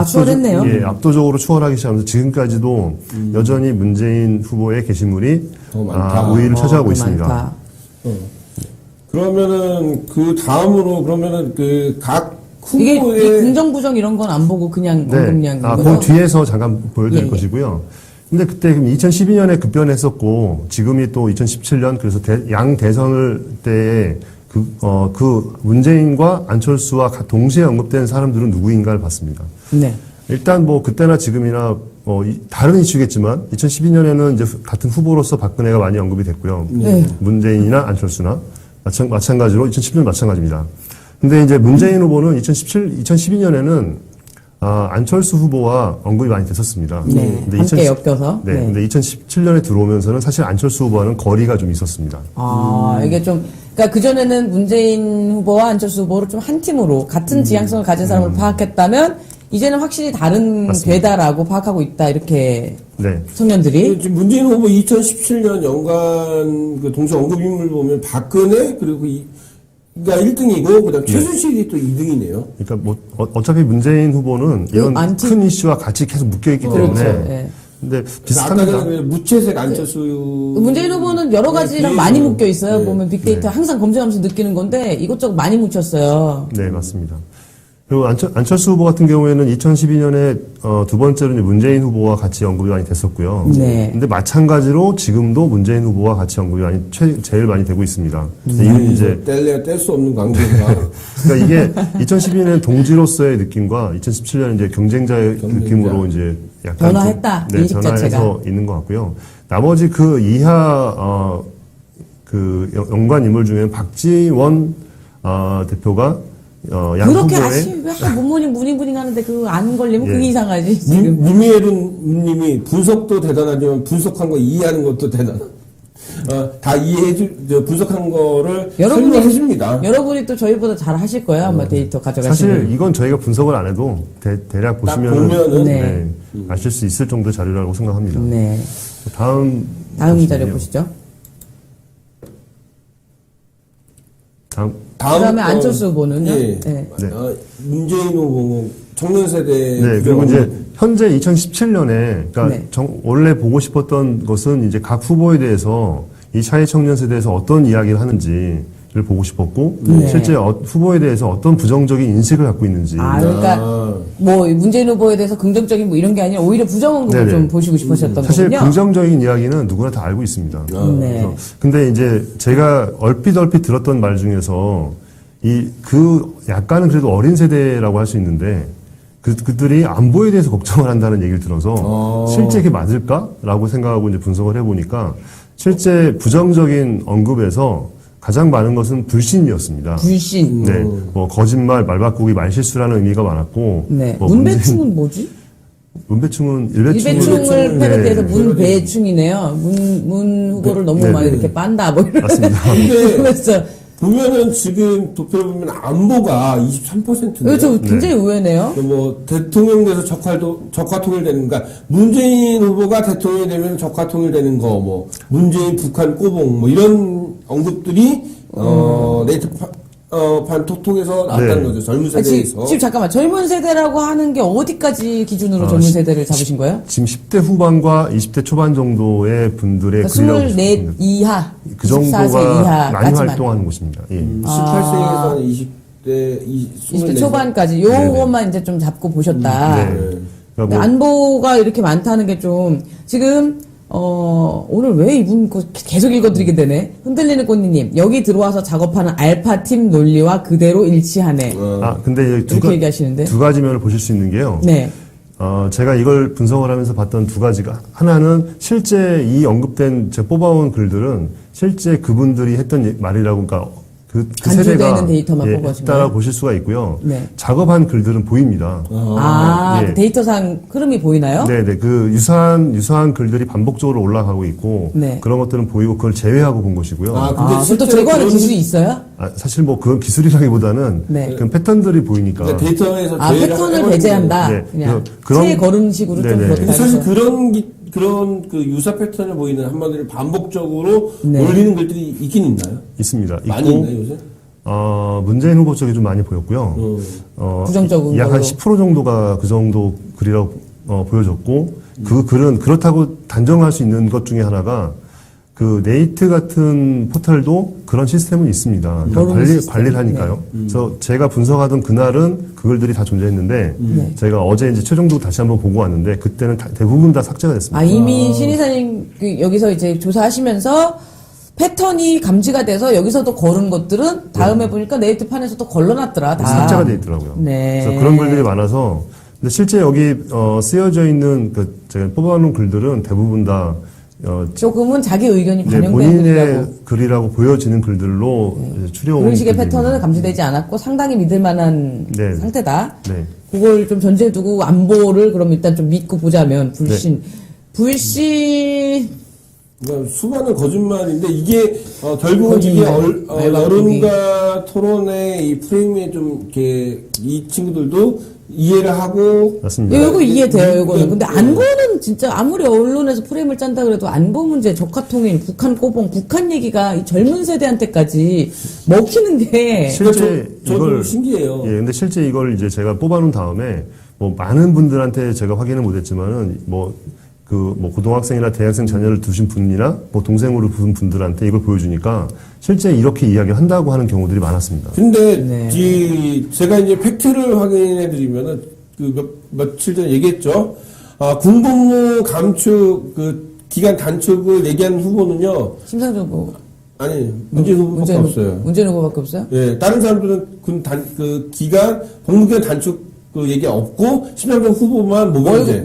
추월했네요. 예, 압도적으로 추월하기 시작하면서 지금까지도 여전히 문재인 후보의 게시물이 더 많다. 우위를 차지하고 있습니다. 많다. 그러면은 그 다음으로 그러면은 그 각 이게 후보의 이 긍정 부정 이런 건 안 보고 그냥 네. 언급량 그 뒤에서 잠깐 보여드릴 예, 예. 것이고요. 근데 그때 2012년에 급변했었고, 지금이 또 2017년, 그래서 양 대선을 때에 그 문재인과 안철수와 동시에 언급된 사람들은 누구인가를 봤습니다. 네. 일단 뭐 그때나 지금이나 다른 이슈겠지만 2012년에는 이제 같은 후보로서 박근혜가 많이 언급이 됐고요. 네. 문재인이나 안철수나 마찬가지로 2010년 마찬가지입니다. 근데 이제 문재인 후보는 2012년에는 안철수 후보와 언급이 많이 됐었습니다. 네. 근데 함께 엮여서. 네. 근데 2017년에 들어오면서는 사실 안철수 후보와는 거리가 좀 있었습니다. 이게 좀, 그러니까 그전에는 문재인 후보와 안철수 후보를 좀 한 팀으로 같은 지향성을 가진 사람을 파악했다면, 이제는 확실히 다른 되다라고 파악하고 있다, 이렇게 네. 청년들이. 지금 문재인 후보 2017년 연간 그 동시 언급 인물 보면 박근혜 그리고 가 1등이고 그다음 최순실이 또 2등이네요. 그러니까 뭐 어차피 문재인 후보는 이런 큰 이슈와 같이 계속 묶여 있기 때문에. 그렇죠. 예. 근데 아까 비슷합니다. 전에 무채색 안철수 문재인 후보는 여러 가지랑 네, 많이 네. 묶여 있어요. 네. 보면 빅데이터 항상 검증하면서 느끼는 건데 이것저것 많이 묻혔어요. 네, 맞습니다. 그리고 안철수 후보 같은 경우에는 2012년에 두 번째로 이제 문재인 후보와 같이 언급이 많이 됐었고요. 네. 근데 마찬가지로 지금도 문재인 후보와 같이 언급이 제일 많이 되고 있습니다. 이건 이제 뗄래야 뗄 수 없는 관계가 그러니까 이게 2012년 동지로서의 느낌과 2017년 이제 경쟁자의 느낌으로 이제 약간 변화했다, 좀, 인식 변화해서 자체가. 있는 것 같고요. 나머지 그 이하 그 연관 인물 중에는 박지원 대표가 양 그렇게 후보의 왜 문모닝 하는데 그거 안 걸리면 그게 예. 이상하지, 지금. 유미에룬 님이 분석도 대단하지만 분석한 거 이해하는 것도 대단한. 다 분석한 거를 설명해 줍니다. 여러분이 또 저희보다 잘 하실 거예요, 아마 데이터 가져가시면. 사실 이건 저희가 분석을 안 해도 대략 보시면은 보면은 네. 아실 수 있을 정도의 자료라고 생각합니다. 네. 다음 다음 자료 보시면요. 보시죠. 다음 그다음에 안철수 후보는요? 예. 네. 네. 문재인 후보 청년 세대 네, 그리고 이제 현재 2017년에 그러니까 네. 원래 보고 싶었던 것은 이제 각 후보에 대해서 이 차이 청년 세대에서 어떤 이야기를 하는지를 보고 싶었고 네. 실제 후보에 대해서 어떤 부정적인 인식을 갖고 있는지 그러니까 뭐 문재인 후보에 대해서 긍정적인 뭐 이런 게 아니라 오히려 부정 언급을 네네. 좀 보시고 싶으셨던 사실 거군요. 긍정적인 이야기는 누구나 다 알고 있습니다. 네. 근데 이제 제가 얼핏 들었던 말 중에서 약간은 그래도 어린 세대라고 할 수 있는데 그들이 안보에 대해서 걱정을 한다는 얘기를 들어서 실제 그게 맞을까라고 생각하고 이제 분석을 해보니까 실제 부정적인 언급에서 가장 많은 것은 불신이었습니다. 불신. 네, 뭐 거짓말, 말바꾸기, 말실수라는 의미가 많았고, 네. 뭐 문배충은 뭐지? 문배충은 일배충을 패러디해서 네. 문배충이네요. 문 후보를 너무 네, 막 네. 이렇게 빤다 뭐 이런. 맞습니다. 그래서 보면은 지금 도표를 보면 안보가 23%네요. 그렇죠. 굉장히 의외네요. 뭐 대통령 돼서 적화 통일되는 그러니까 문재인 후보가 대통령이 되면 적화 통일되는 거 뭐 문재인 북한 꼬봉 뭐 이런 언급들이 네이트 통해서 나왔다는 네. 거죠. 젊은 지금, 세대에서. 지금 잠깐만 젊은 세대라고 하는 게 어디까지 기준으로 젊은 세대를 잡으신 거예요? 지금 10대 후반과 20대 초반 정도의 분들의 그러니까 글이라고 24 보시면 됩니다. 이하, 그 24세 정도가 많이 이하까지만. 활동하는 곳입니다. 예. 18세에서 20대, 20대 초반까지 요것만 이제 좀 잡고 보셨다. 네. 근데 그러니까 뭐 안보가 이렇게 많다는 게 좀 지금 오늘 왜 이분 거 계속 읽어드리게 되네. 흔들리는 꽃님 여기 들어와서 작업하는 알파팀 논리와 그대로 일치하네. 근데 이렇게 얘기하시는데. 두 가지 면을 보실 수 있는 게요. 네. 제가 이걸 분석을 하면서 봤던 두 가지가 하나는 실제 이 언급된 제가 뽑아온 글들은 실제 그분들이 했던 말이라고 그러니까 그 간주되어 세대가 있는 데이터만 뽑아오신 했다라고 거예요? 보실 수가 있고요. 네. 작업한 글들은 보입니다. 그 데이터상 흐름이 보이나요? 네네 그 유사한 글들이 반복적으로 올라가고 있고 네. 그런 것들은 보이고 그걸 제외하고 본 것이고요. 근데 그럼 또 실제로 제거하는 그런- 기술이 있어요? 사실 뭐 그건 기술이라기보다는 네. 그런 패턴들이 보이니까. 그러니까 데이터에서 제외를 패턴을 해버리는 배제한다. 네. 그냥 그런- 새 걸음식으로 좀 네네. 그렇게 사실 하면서. 그런 그 유사 패턴을 보이는 한마디로 반복적으로 네. 올리는 글들이 있긴 있나요? 있습니다. 많이 있고 있나요, 요새? 문재인 후보 쪽이 좀 많이 보였고요. 부정적인 약 한 걸로. 10% 정도가 그 정도 글이라고 보여졌고 그 글은 그렇다고 단정할 수 있는 것 중에 하나가 그 네이트 같은 포털도 그런 시스템은 있습니다. 모르는 시스템. 관리를 하니까요. 그래서 제가 분석하던 그날은 그 글들이 다 존재했는데 제가 어제 이제 최종적으로 다시 한번 보고 왔는데 그때는 대부분 다 삭제가 됐습니다. 이미 신이사님 여기서 이제 조사하시면서 패턴이 감지가 돼서 여기서도 걸은 것들은 다음에 보니까 네이트판에서도 걸러놨더라. 다. 삭제가 돼 있더라고요. 네. 그래서 그런 글들이 많아서 근데 실제 여기 쓰여져 있는 그 제가 뽑아놓은 글들은 대부분 다 조금은 자기 의견이 이제 반영된 본인의 글이라고. 글이라고 보여지는 글들로 이제 추려온 그런 식의 글들입니다. 패턴은 감지되지 않았고 상당히 믿을 만한 네. 상태다. 네. 그걸 좀 전제에 두고 안보를 그럼 일단 좀 믿고 보자면 불신. 그러니까 수많은 거짓말인데 이게 결국은 이게 거짓말, 여론과 토론의 이 프레임에 좀 이렇게 이 친구들도 이해를 하고 맞습니다. 이거 이해돼요, 이거는. 근데 네. 안보는 진짜 아무리 언론에서 프레임을 짠다 그래도 안보 문제, 적화통일, 북한 꼬봉, 북한 얘기가 이 젊은 세대한테까지 먹히는 게 실제 저도 이걸 신기해요. 예, 근데 실제 이걸 이제 제가 뽑아놓은 다음에 뭐 많은 분들한테 제가 확인을 못했지만은 뭐 고등학생이나 대학생 자녀를 두신 분이나 뭐 동생으로 둔 분들한테 이걸 보여주니까 실제 이렇게 이야기를 한다고 하는 경우들이 많았습니다. 근데 네. 제가 이제 팩트를 확인해 드리면은 며칠 전에 얘기했죠. 군복무 감축 기간 단축을 얘기하는 후보는요. 심상정 후보. 아니 문재인 후보밖에 없어요. 문재인 후보밖에 없어요? 예, 다른 사람들은 기간 복무기간 단축 얘기 없고 심상정 후보만 모병제.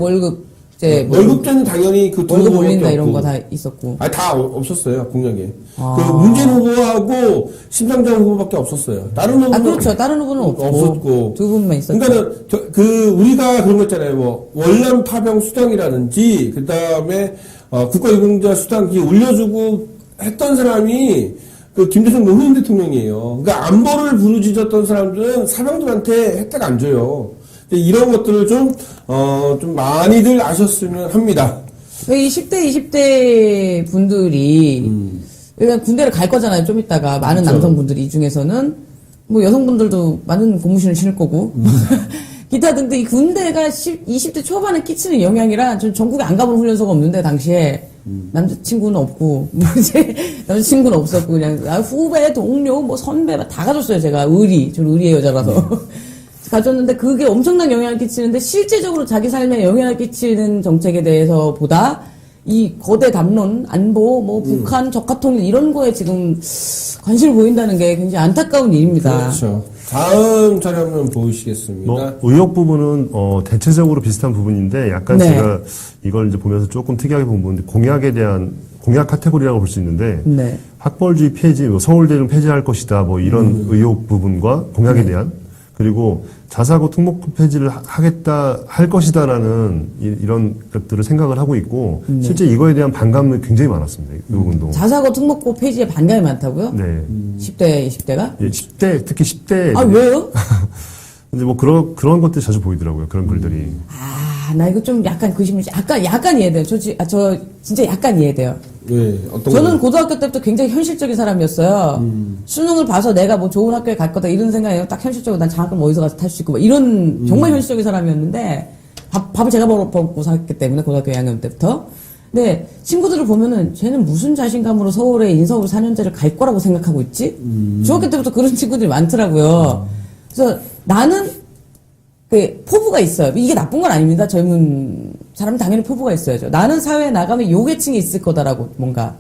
월급제는 당연히 그 월급 올린다 이런 거 다 있었고. 다 없었어요 공약에. 그 문재인 후보하고 심상정 후보밖에 없었어요. 다른 후보는 그렇죠. 다른 후보는 없었고 두 분만 있었죠. 그러니까는 우리가 그런 거 있잖아요. 뭐 월남 파병 수당이라든지 그 다음에 국가유공자 수당기 올려주고 했던 사람이 그 김대중 노무현 대통령이에요. 그러니까 안보를 부르짖었던 사람들은 사병들한테 혜택 안 줘요. 이런 것들을 좀 많이들 아셨으면 합니다. 이 10대, 20대 분들이, 그러니까 군대를 갈 거잖아요, 좀 있다가. 많은 그렇죠. 남성분들이, 이 중에서는. 뭐 여성분들도 많은 고무신을 신을 거고. 기타 등등 이 군대가 20대 초반에 끼치는 영향이라 전 전국에 안 가본 훈련소가 없는데, 당시에. 남자친구는 없고, 남자친구는 없었고, 그냥, 후배, 동료, 뭐 선배, 다 가졌어요, 제가. 저는 의리의 여자라서. 가졌는데 그게 엄청난 영향을 끼치는데 실제적으로 자기 삶에 영향을 끼치는 정책에 대해서 보다 이 거대 담론, 안보, 뭐 북한, 적화통일 이런 거에 지금 관심을 보인다는 게 굉장히 안타까운 일입니다. 그렇죠. 다음 자료 한번 보시겠습니다. 의혹 부분은 대체적으로 비슷한 부분인데 약간 네. 제가 이걸 이제 보면서 조금 특이하게 본 부분인데 공약 카테고리라고 볼 수 있는데 네. 학벌주의 폐지, 서울대는 폐지할 것이다, 뭐 이런 의혹 부분과 공약에 대한 그리고 자사고 특목고 폐지를 할 것이다라는 이런 것들을 생각을 하고 있고 실제 이거에 대한 반감이 굉장히 많았습니다. 이 부분도. 자사고 특목고 폐지에 반감이 많다고요? 네. 10대, 20대가? 예, 10대, 특히 10대. 왜요? 근데 뭐 그런 것들이 자주 보이더라고요. 그런 글들이. 나 이거 좀 약간 의심이, 약간 이해돼요. 저 진짜 약간 이해돼요. 네, 어떤 저는 거? 고등학교 때부터 굉장히 현실적인 사람이었어요. 수능을 봐서 내가 뭐 좋은 학교에 갈 거다 이런 생각이 딱 현실적으로 난 장학금 어디서 가서 탈 수 있고 막 이런 정말 현실적인 사람이었는데 밥을 제가 먹고 살았기 때문에 고등학교 2학년 때부터. 근데 친구들을 보면은 쟤는 무슨 자신감으로 서울에 인서울 4년제를 갈 거라고 생각하고 있지? 중학교 때부터 그런 친구들이 많더라고요. 그래서 나는 그 포부가 있어요. 이게 나쁜 건 아닙니다. 젊은 사람은 당연히 포부가 있어야죠. 나는 사회에 나가면 요계층이 있을 거다라고 뭔가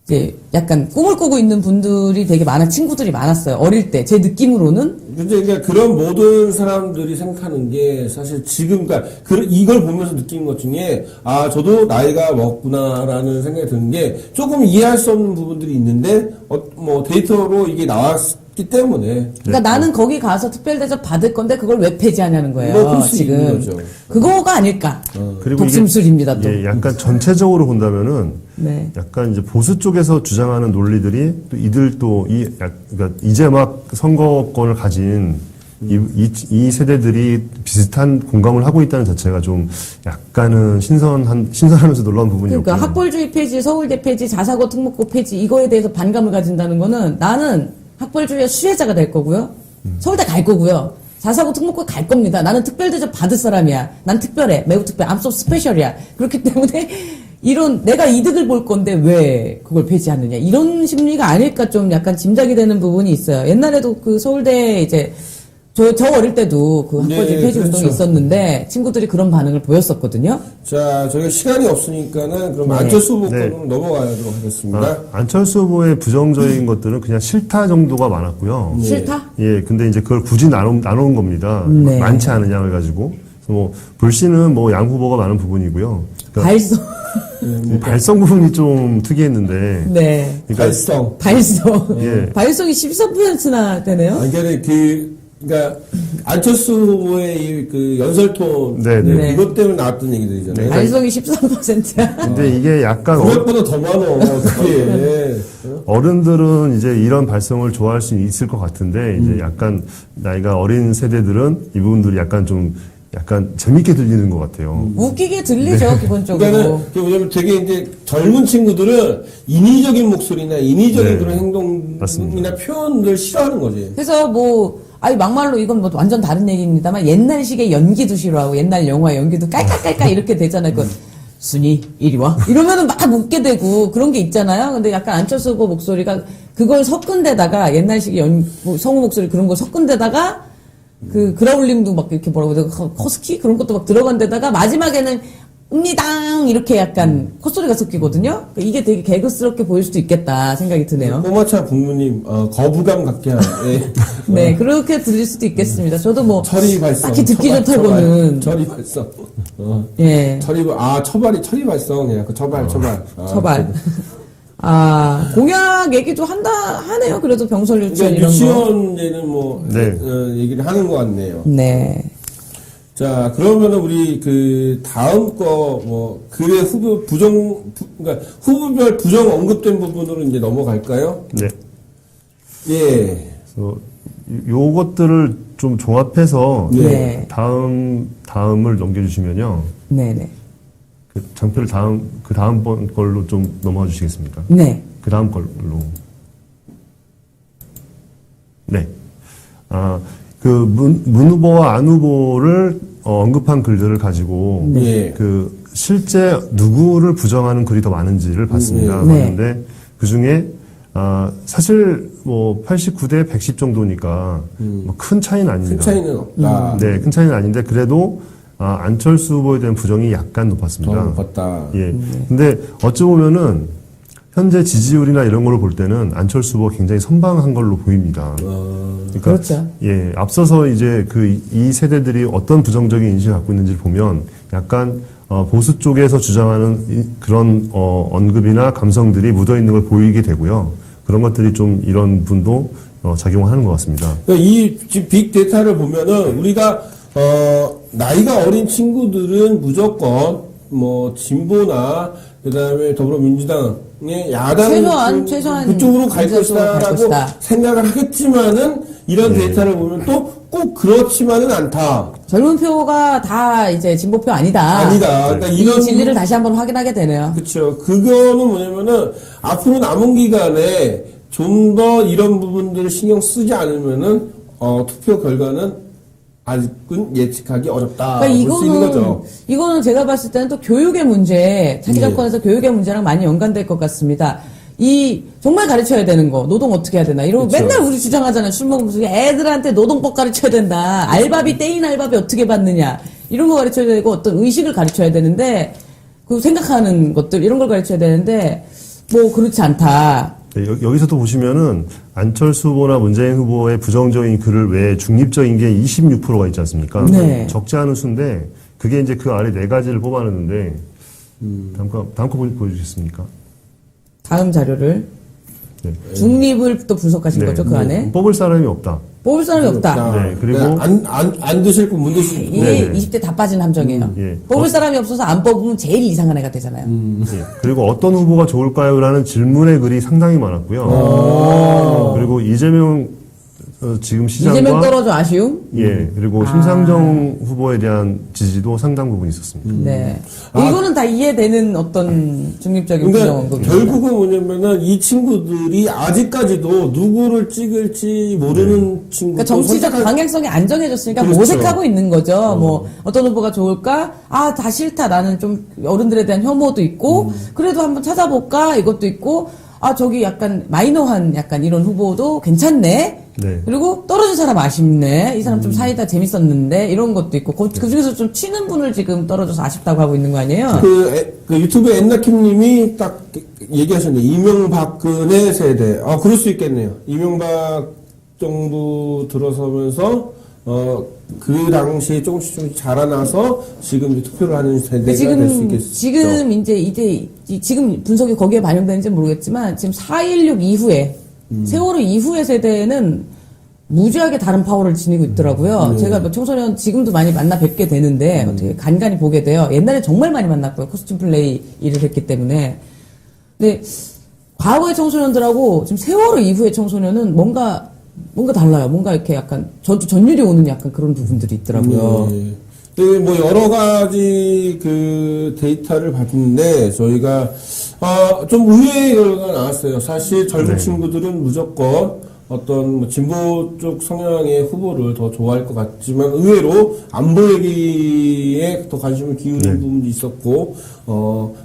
이제 약간 꿈을 꾸고 있는 분들이 되게 친구들이 많았어요. 어릴 때 제 느낌으로는. 근데 그러니까 그런 모든 사람들이 생각하는 게 사실 지금 그러니까 이걸 보면서 느낀 것 중에 저도 나이가 먹구나라는 생각이 드는 게 조금 이해할 수 없는 부분들이 있는데 뭐 데이터로 이게 나왔기 때문에 그러니까 나는 거기 가서 특별대접 받을 건데 그걸 왜 폐지하냐는 거예요. 뭐 그럴 수 지금 있는 거죠. 그거가 아닐까. 그리고 독심술입니다. 또. 예, 약간 전체적으로 본다면은 네. 약간 이제 보수 쪽에서 주장하는 논리들이 또 이들 또 그러니까 이제 막 선거권을 가진 이 세대들이 비슷한 공감을 하고 있다는 자체가 좀 약간은 신선하면서 놀라운 부분이었고. 그러니까 학벌주의 폐지, 서울대 폐지, 자사고 특목고 폐지 이거에 대해서 반감을 가진다는 거는 나는 학벌주의의 수혜자가 될 거고요. 서울대 갈 거고요. 자사고 특목고 갈 겁니다. 나는 특별대접 받을 사람이야. 난 특별해. 매우 특별해. I'm so special이야. 그렇기 때문에 이런 내가 이득을 볼 건데 왜 그걸 폐지하느냐. 이런 심리가 아닐까 좀 약간 짐작이 되는 부분이 있어요. 옛날에도 그 서울대 이제 저 어릴 때도 그 학벌주의 네, 폐지 운동이 그렇죠. 있었는데 친구들이 그런 반응을 보였었거든요. 자, 저희가 시간이 없으니까는 그럼 네. 안철수 후보 네. 거로 넘어가도록 하겠습니다. 안철수 후보의 부정적인 것들은 그냥 싫다 정도가 많았고요. 싫다? 예, 근데 이제 그걸 굳이 나눈 겁니다. 네. 많지 않으냐 해가지고. 그래서 뭐 불씨는 뭐 양 후보가 많은 부분이고요. 그러니까 발성. 이 발성 부분이 좀 특이했는데. 네. 그러니까 발성. 예. 발성이 13%나 되네요. 그러니까 안철수 후보의 그 연설톤 네, 네. 네. 이것 때문에 나왔던 얘기들이잖아요. 발성이 13%야. 근데 이게 약간 그것보다 더 많어. 어떻게? 어른들은 이제 이런 발성을 좋아할 수 있을 것 같은데 이제 약간 나이가 어린 세대들은 이 부분들이 약간 재밌게 들리는 것 같아요. 웃기게 들리죠, 기본적으로. 그러니까는 왜냐면 되게 이제 젊은 친구들은 인위적인 목소리나 인위적인 네. 그런 행동이나 맞습니다. 표현을 싫어하는 거지. 그래서 막말로 이건 뭐 완전 다른 얘기입니다만 옛날식의 연기도 싫어하고 옛날 영화 연기도 깔깔깔깔 이렇게 되잖아요. 순이 이리 와 이러면은 막 웃게 되고 그런 게 있잖아요. 근데 약간 안철수 후보 목소리가 그걸 섞은 데다가 옛날식 성우 목소리 그런 걸 섞은 데다가 그 그라울링도 막 이렇게 뭐라고 해야 되나 허스키 그런 것도 막 들어간 데다가 마지막에는 읍니당 이렇게 약간 콧소리가 섞이거든요. 그러니까 이게 되게 개그스럽게 보일 수도 있겠다 생각이 드네요. 꼬마차 국무님 거부감 갖게 하는. 네, 그렇게 들릴 수도 있겠습니다. 저도 뭐 철이 발성. 딱히 듣기 좋다고는 철이 발성. 예. 철이 발성이야. 그 처발. 처발. 공약 얘기도 하네요. 그래도 병설 유치원 그러니까 이런 거. 유치원에는 뭐 네. 얘기를 하는 것 같네요. 네. 자, 그러면은 우리 그 다음 거 뭐 글의 그러니까 후보별 부정 언급된 부분으로 이제 넘어갈까요? 네. 예. 그래서 요것들을 좀 종합해서 네. 다음을 넘겨주시면요. 네네. 그 장표를 다음 번 걸로 좀 넘어가 주시겠습니까? 네. 그 다음 걸로. 네. 문 후보와 안 후보를 언급한 글들을 가지고 네. 그 실제 누구를 부정하는 글이 더 많은지를 봤습니다. 네. 봤는데 그 중에 사실 뭐 89대 110 정도니까 뭐큰 차이는 아닙니다. 큰 차이는 없다. 네, 큰 차이는 아닌데 그래도 안철수 후보에 대한 부정이 약간 더 높았습니다. 높았다. 예. 근데 어찌 보면은 현재 지지율이나 이런 걸로 볼 때는 안철수 후보가 굉장히 선방한 걸로 보입니다. 그러니까 그렇죠. 예, 앞서서 이제 이 세대들이 어떤 부정적인 인식을 갖고 있는지를 보면 약간 보수 쪽에서 주장하는 그런 언급이나 감성들이 묻어 있는 걸 보이게 되고요. 그런 것들이 좀 이런 분도 작용하는 것 같습니다. 그러니까 이 지금 빅데이터를 보면은 우리가 나이가 어린 친구들은 무조건 뭐 진보나 그다음에 더불어민주당의 야당 최소한 그쪽으로 갈 민주당으로 갈 것이다라고 것이다. 생각을 하겠지만은 이런 데이터를 보면 또 꼭 그렇지만은 않다. 젊은 표가 다 이제 진보표 아니다. 아니다. 그러니까 이 이런 진리를 다시 한번 확인하게 되네요. 그렇죠. 그거는 뭐냐면은 앞으로 남은 기간에 좀 더 이런 부분들을 신경 쓰지 않으면은 투표 결과는 아직은 예측하기 어렵다. 그러니까 볼 수 있는 거죠. 이거는 제가 봤을 때는 또 교육의 문제, 차기 정권에서 교육의 문제랑 많이 연관될 것 같습니다. 정말 가르쳐야 되는 거, 노동 어떻게 해야 되나, 이런 거 그쵸. 맨날 우리 주장하잖아요. 술 먹으면서 애들한테 노동법 가르쳐야 된다. 알바비, 떼인 알바비 어떻게 받느냐. 이런 거 가르쳐야 되고, 어떤 의식을 가르쳐야 되는데, 그 생각하는 것들, 이런 걸 가르쳐야 되는데, 뭐, 그렇지 않다. 네, 여기서도 보시면은 안철수 후보나 문재인 후보의 부정적인 글을 외에 중립적인 게 26%가 있지 않습니까? 네. 적지 않은 수인데 그게 이제 그 아래 네 가지를 뽑아냈는데 다음 거 보여주시겠습니까? 다음 자료를. 네. 중립을 또 분석하신 거죠, 그 안에? 뽑을 사람이 없다. 뽑을 사람이 없다. 네, 그리고 안 드실 분 못 드실 분. 이게 네네. 20대 다 빠진 함정이에요. 예. 뽑을 사람이 없어서 안 뽑으면 제일 이상한 애가 되잖아요. 예. 그리고 어떤 후보가 좋을까요?라는 질문의 글이 상당히 많았고요. 그리고 이재명 지금 시장과 이재명 떨어져 아쉬움? 그리고 심상정 후보에 대한 지지도 상당 부분 있었습니다. 네. 이거는 다 이해되는 어떤 중립적인 그러니까 부정언급입니다. 결국은 뭐냐면은 이 친구들이 아직까지도 누구를 찍을지 모르는 친구들. 그러니까 정치적 방향성이 안 정해졌으니까 그렇죠. 모색하고 있는 거죠. 뭐 어떤 후보가 좋을까? 아, 다 싫다. 나는 좀 어른들에 대한 혐오도 있고 그래도 한번 찾아볼까? 이것도 있고 아, 저기 약간 마이너한 약간 이런 후보도 괜찮네. 네. 그리고 떨어진 사람 아쉽네. 이 사람 좀 사이다 재밌었는데 이런 것도 있고 그 중에서 좀 튀는 분을 지금 떨어져서 아쉽다고 하고 있는 거 아니에요? 그 유튜브 엔나킴님이 딱 얘기하셨네. 이명박근혜 세대. 그럴 수 있겠네요. 이명박 정부 들어서면서 그 당시에 조금씩 자라나서 지금 이제 투표를 하는 세대가 될 수 있겠죠. 지금 이제 지금 분석이 거기에 반영되는지 모르겠지만 지금 4.16 이후에 세월호 이후의 세대는 무지하게 다른 파워를 지니고 있더라고요. 제가 뭐 청소년 지금도 많이 만나 뵙게 되는데 어떻게 간간히 보게 돼요. 옛날에 정말 많이 만났고요. 코스튬 플레이 일을 했기 때문에. 근데 과거의 청소년들하고 지금 세월호 이후의 청소년은 뭔가 달라요. 뭔가 이렇게 약간 전율이 오는 약간 그런 부분들이 있더라고요. 뭐 여러 가지 그 데이터를 봤는데 저희가 좀 의외의 결과가 나왔어요. 사실 젊은 친구들은 무조건 어떤 뭐 진보 쪽 성향의 후보를 더 좋아할 것 같지만 의외로 안보 얘기에 더 관심을 기울이는 부분도 있었고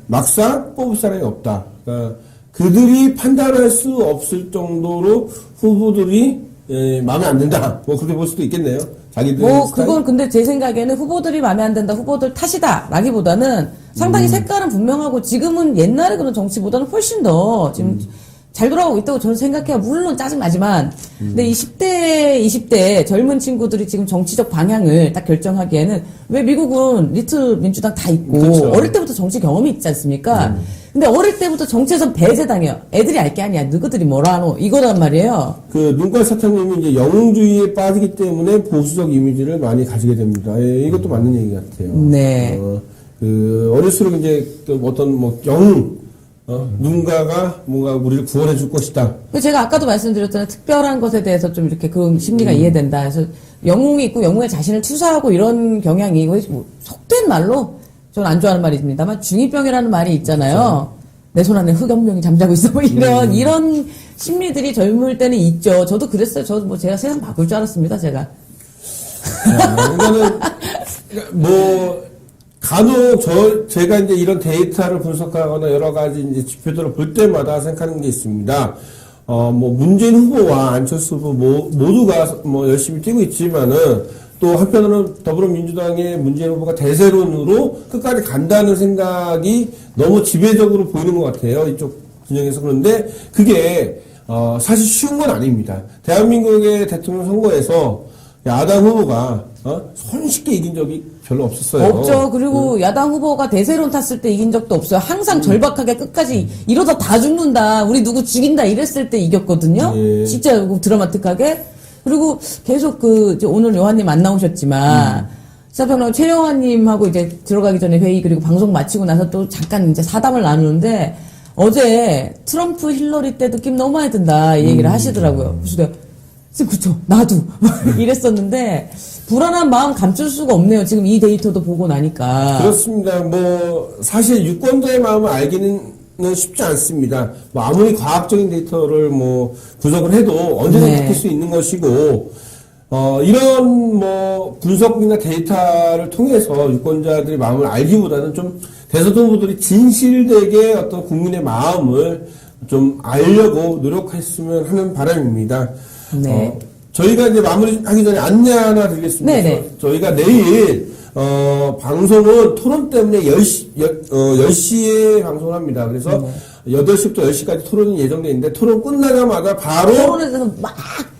막상 뽑을 사람이 없다. 그러니까 그들이 판단할 수 없을 정도로 후보들이 마음에 안 든다. 뭐 그렇게 볼 수도 있겠네요. 자기들 그건 근데 제 생각에는 후보들이 마음에 안 든다, 후보들 탓이다, 라기보다는 상당히 색깔은 분명하고 지금은 옛날에 그런 정치보다는 훨씬 더 지금 잘 돌아가고 있다고 저는 생각해요. 물론 짜증나지만. 근데 20대 젊은 친구들이 지금 정치적 방향을 딱 결정하기에는 왜 미국은 리틀 민주당 다 있고 그렇죠. 어릴 때부터 정치 경험이 있지 않습니까? 근데 어릴 때부터 정치에선 배제당해요. 애들이 알 게 아니야. 너희들이 뭐라 하노? 이거란 말이에요. 그 눈깔 사탕님이 이제 영웅주의에 빠지기 때문에 보수적 이미지를 많이 가지게 됩니다. 이것도 맞는 얘기 같아요. 네. 어릴수록 이제 또 어떤 뭐 영웅 누군가가 뭔가 우리를 구원해 줄 것이다. 제가 아까도 말씀드렸잖아요. 특별한 것에 대해서 좀 이렇게 그 심리가 이해된다. 그래서 영웅이 있고 영웅의 자신을 투사하고 이런 경향이 거의 뭐 속된 말로 저는 안 좋아하는 말입니다만 중2병이라는 말이 있잖아요. 내 손 안에 흑염룡이 잠자고 있어. 뭐 이런 심리들이 젊을 때는 있죠. 저도 그랬어요. 저도 뭐 제가 세상 바꿀 줄 알았습니다. 제가. 이거는 뭐 간혹 제가 이제 이런 데이터를 분석하거나 여러 가지 이제 지표들을 볼 때마다 생각하는 게 있습니다. 뭐 문재인 후보와 안철수 후보 모두가 뭐 열심히 뛰고 있지만은 또 한편으로는 더불어민주당의 문재인 후보가 대세론으로 끝까지 간다는 생각이 너무 지배적으로 보이는 것 같아요. 이쪽 진영에서. 그런데 그게 사실 쉬운 건 아닙니다. 대한민국의 대통령 선거에서 야당 후보가 손쉽게 이긴 적이 별로 없었어요. 없죠. 그리고 야당 후보가 대세론 탔을 때 이긴 적도 없어요. 항상 절박하게 끝까지 이러다 다 죽는다. 우리 누구 죽인다. 이랬을 때 이겼거든요. 진짜 드라마틱하게. 그리고 계속 오늘 요한님 안 나오셨지만 시사평론 최영환님하고 이제 들어가기 전에 회의 그리고 방송 마치고 나서 또 잠깐 이제 사담을 나누는데 어제 트럼프 힐러리 때 느낌 너무 많이 든다 이 얘기를 하시더라고요. 그래서 그쵸. 나도. 이랬었는데, 불안한 마음 감출 수가 없네요. 지금 이 데이터도 보고 나니까. 그렇습니다. 뭐 사실 유권자의 마음을 알기는 쉽지 않습니다. 뭐 아무리 과학적인 데이터를 뭐 분석을 해도 언제든 네. 바뀔 수 있는 것이고 이런 뭐 분석이나 데이터를 통해서 유권자들의 마음을 알기보다는 좀 대선 후보들이 진실되게 어떤 국민의 마음을 좀 알려고 노력했으면 하는 바람입니다. 네. 저희가 이제 마무리하기 전에 안내 하나 드리겠습니다. 네네. 저희가 내일 방송은 토론 때문에 10시에 방송을 합니다. 그래서 8시부터 10시까지 토론이 예정되어 있는데 토론 끝나자마자 바로 토론에 대해서 막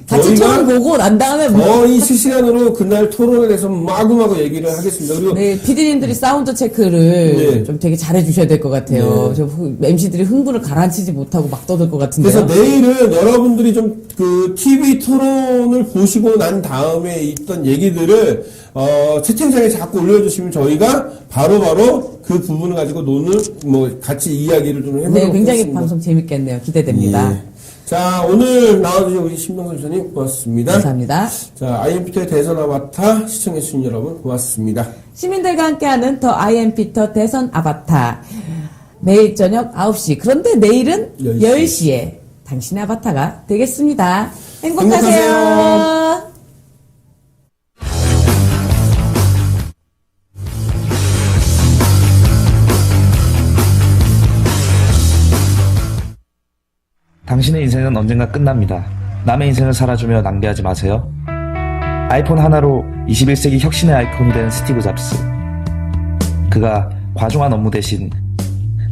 같이 저희가 토론 보고 난 다음에 거의 실시간으로 그날 토론에 대해서 마구마구 얘기를 하겠습니다. 그리고 네, PD님들이 사운드 체크를 네. 좀 되게 잘해 주셔야 될 것 같아요. 네. 저 MC들이 흥분을 가라앉히지 못하고 막 떠들 것 같은데요. 그래서 내일은 여러분들이 좀 그 TV 토론을 보시고 난 다음에 있던 얘기들을 채팅창에 자꾸 올려주시면 저희가 바로바로 그 부분을 가지고 같이 이야기를 좀 해보도록 네, 굉장히 하겠습니다. 방송 재밌겠네요. 기대됩니다. 예. 자, 오늘 나와주신 우리 신명선 교수님 고맙습니다. 감사합니다. 자, IMPT의 대선 아바타 시청해주신 여러분 고맙습니다. 시민들과 함께하는 더 IMP터 대선 아바타. 내일 저녁 9시. 그런데 내일은 10시에 당신의 아바타가 되겠습니다. 행복하세요. 행복하세요. 당신의 인생은 언젠가 끝납니다. 남의 인생을 살아주며 낭비하지 마세요. 아이폰 하나로 21세기 혁신의 아이콘이 된 스티브 잡스. 그가 과중한 업무 대신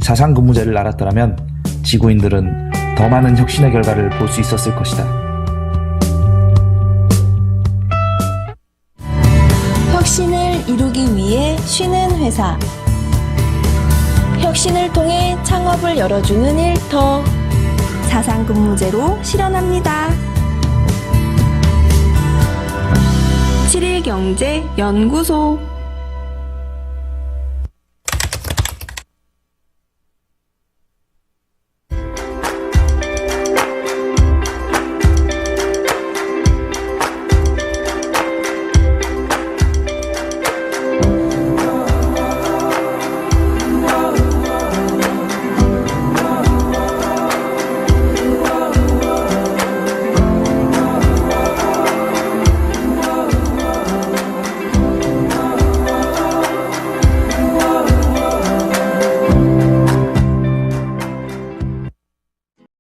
사상근무제를 알았더라면 지구인들은 더 많은 혁신의 결과를 볼 수 있었을 것이다. 혁신을 이루기 위해 쉬는 회사. 혁신을 통해 창업을 열어주는 일터. 사상근무제로 실현합니다. 7일경제연구소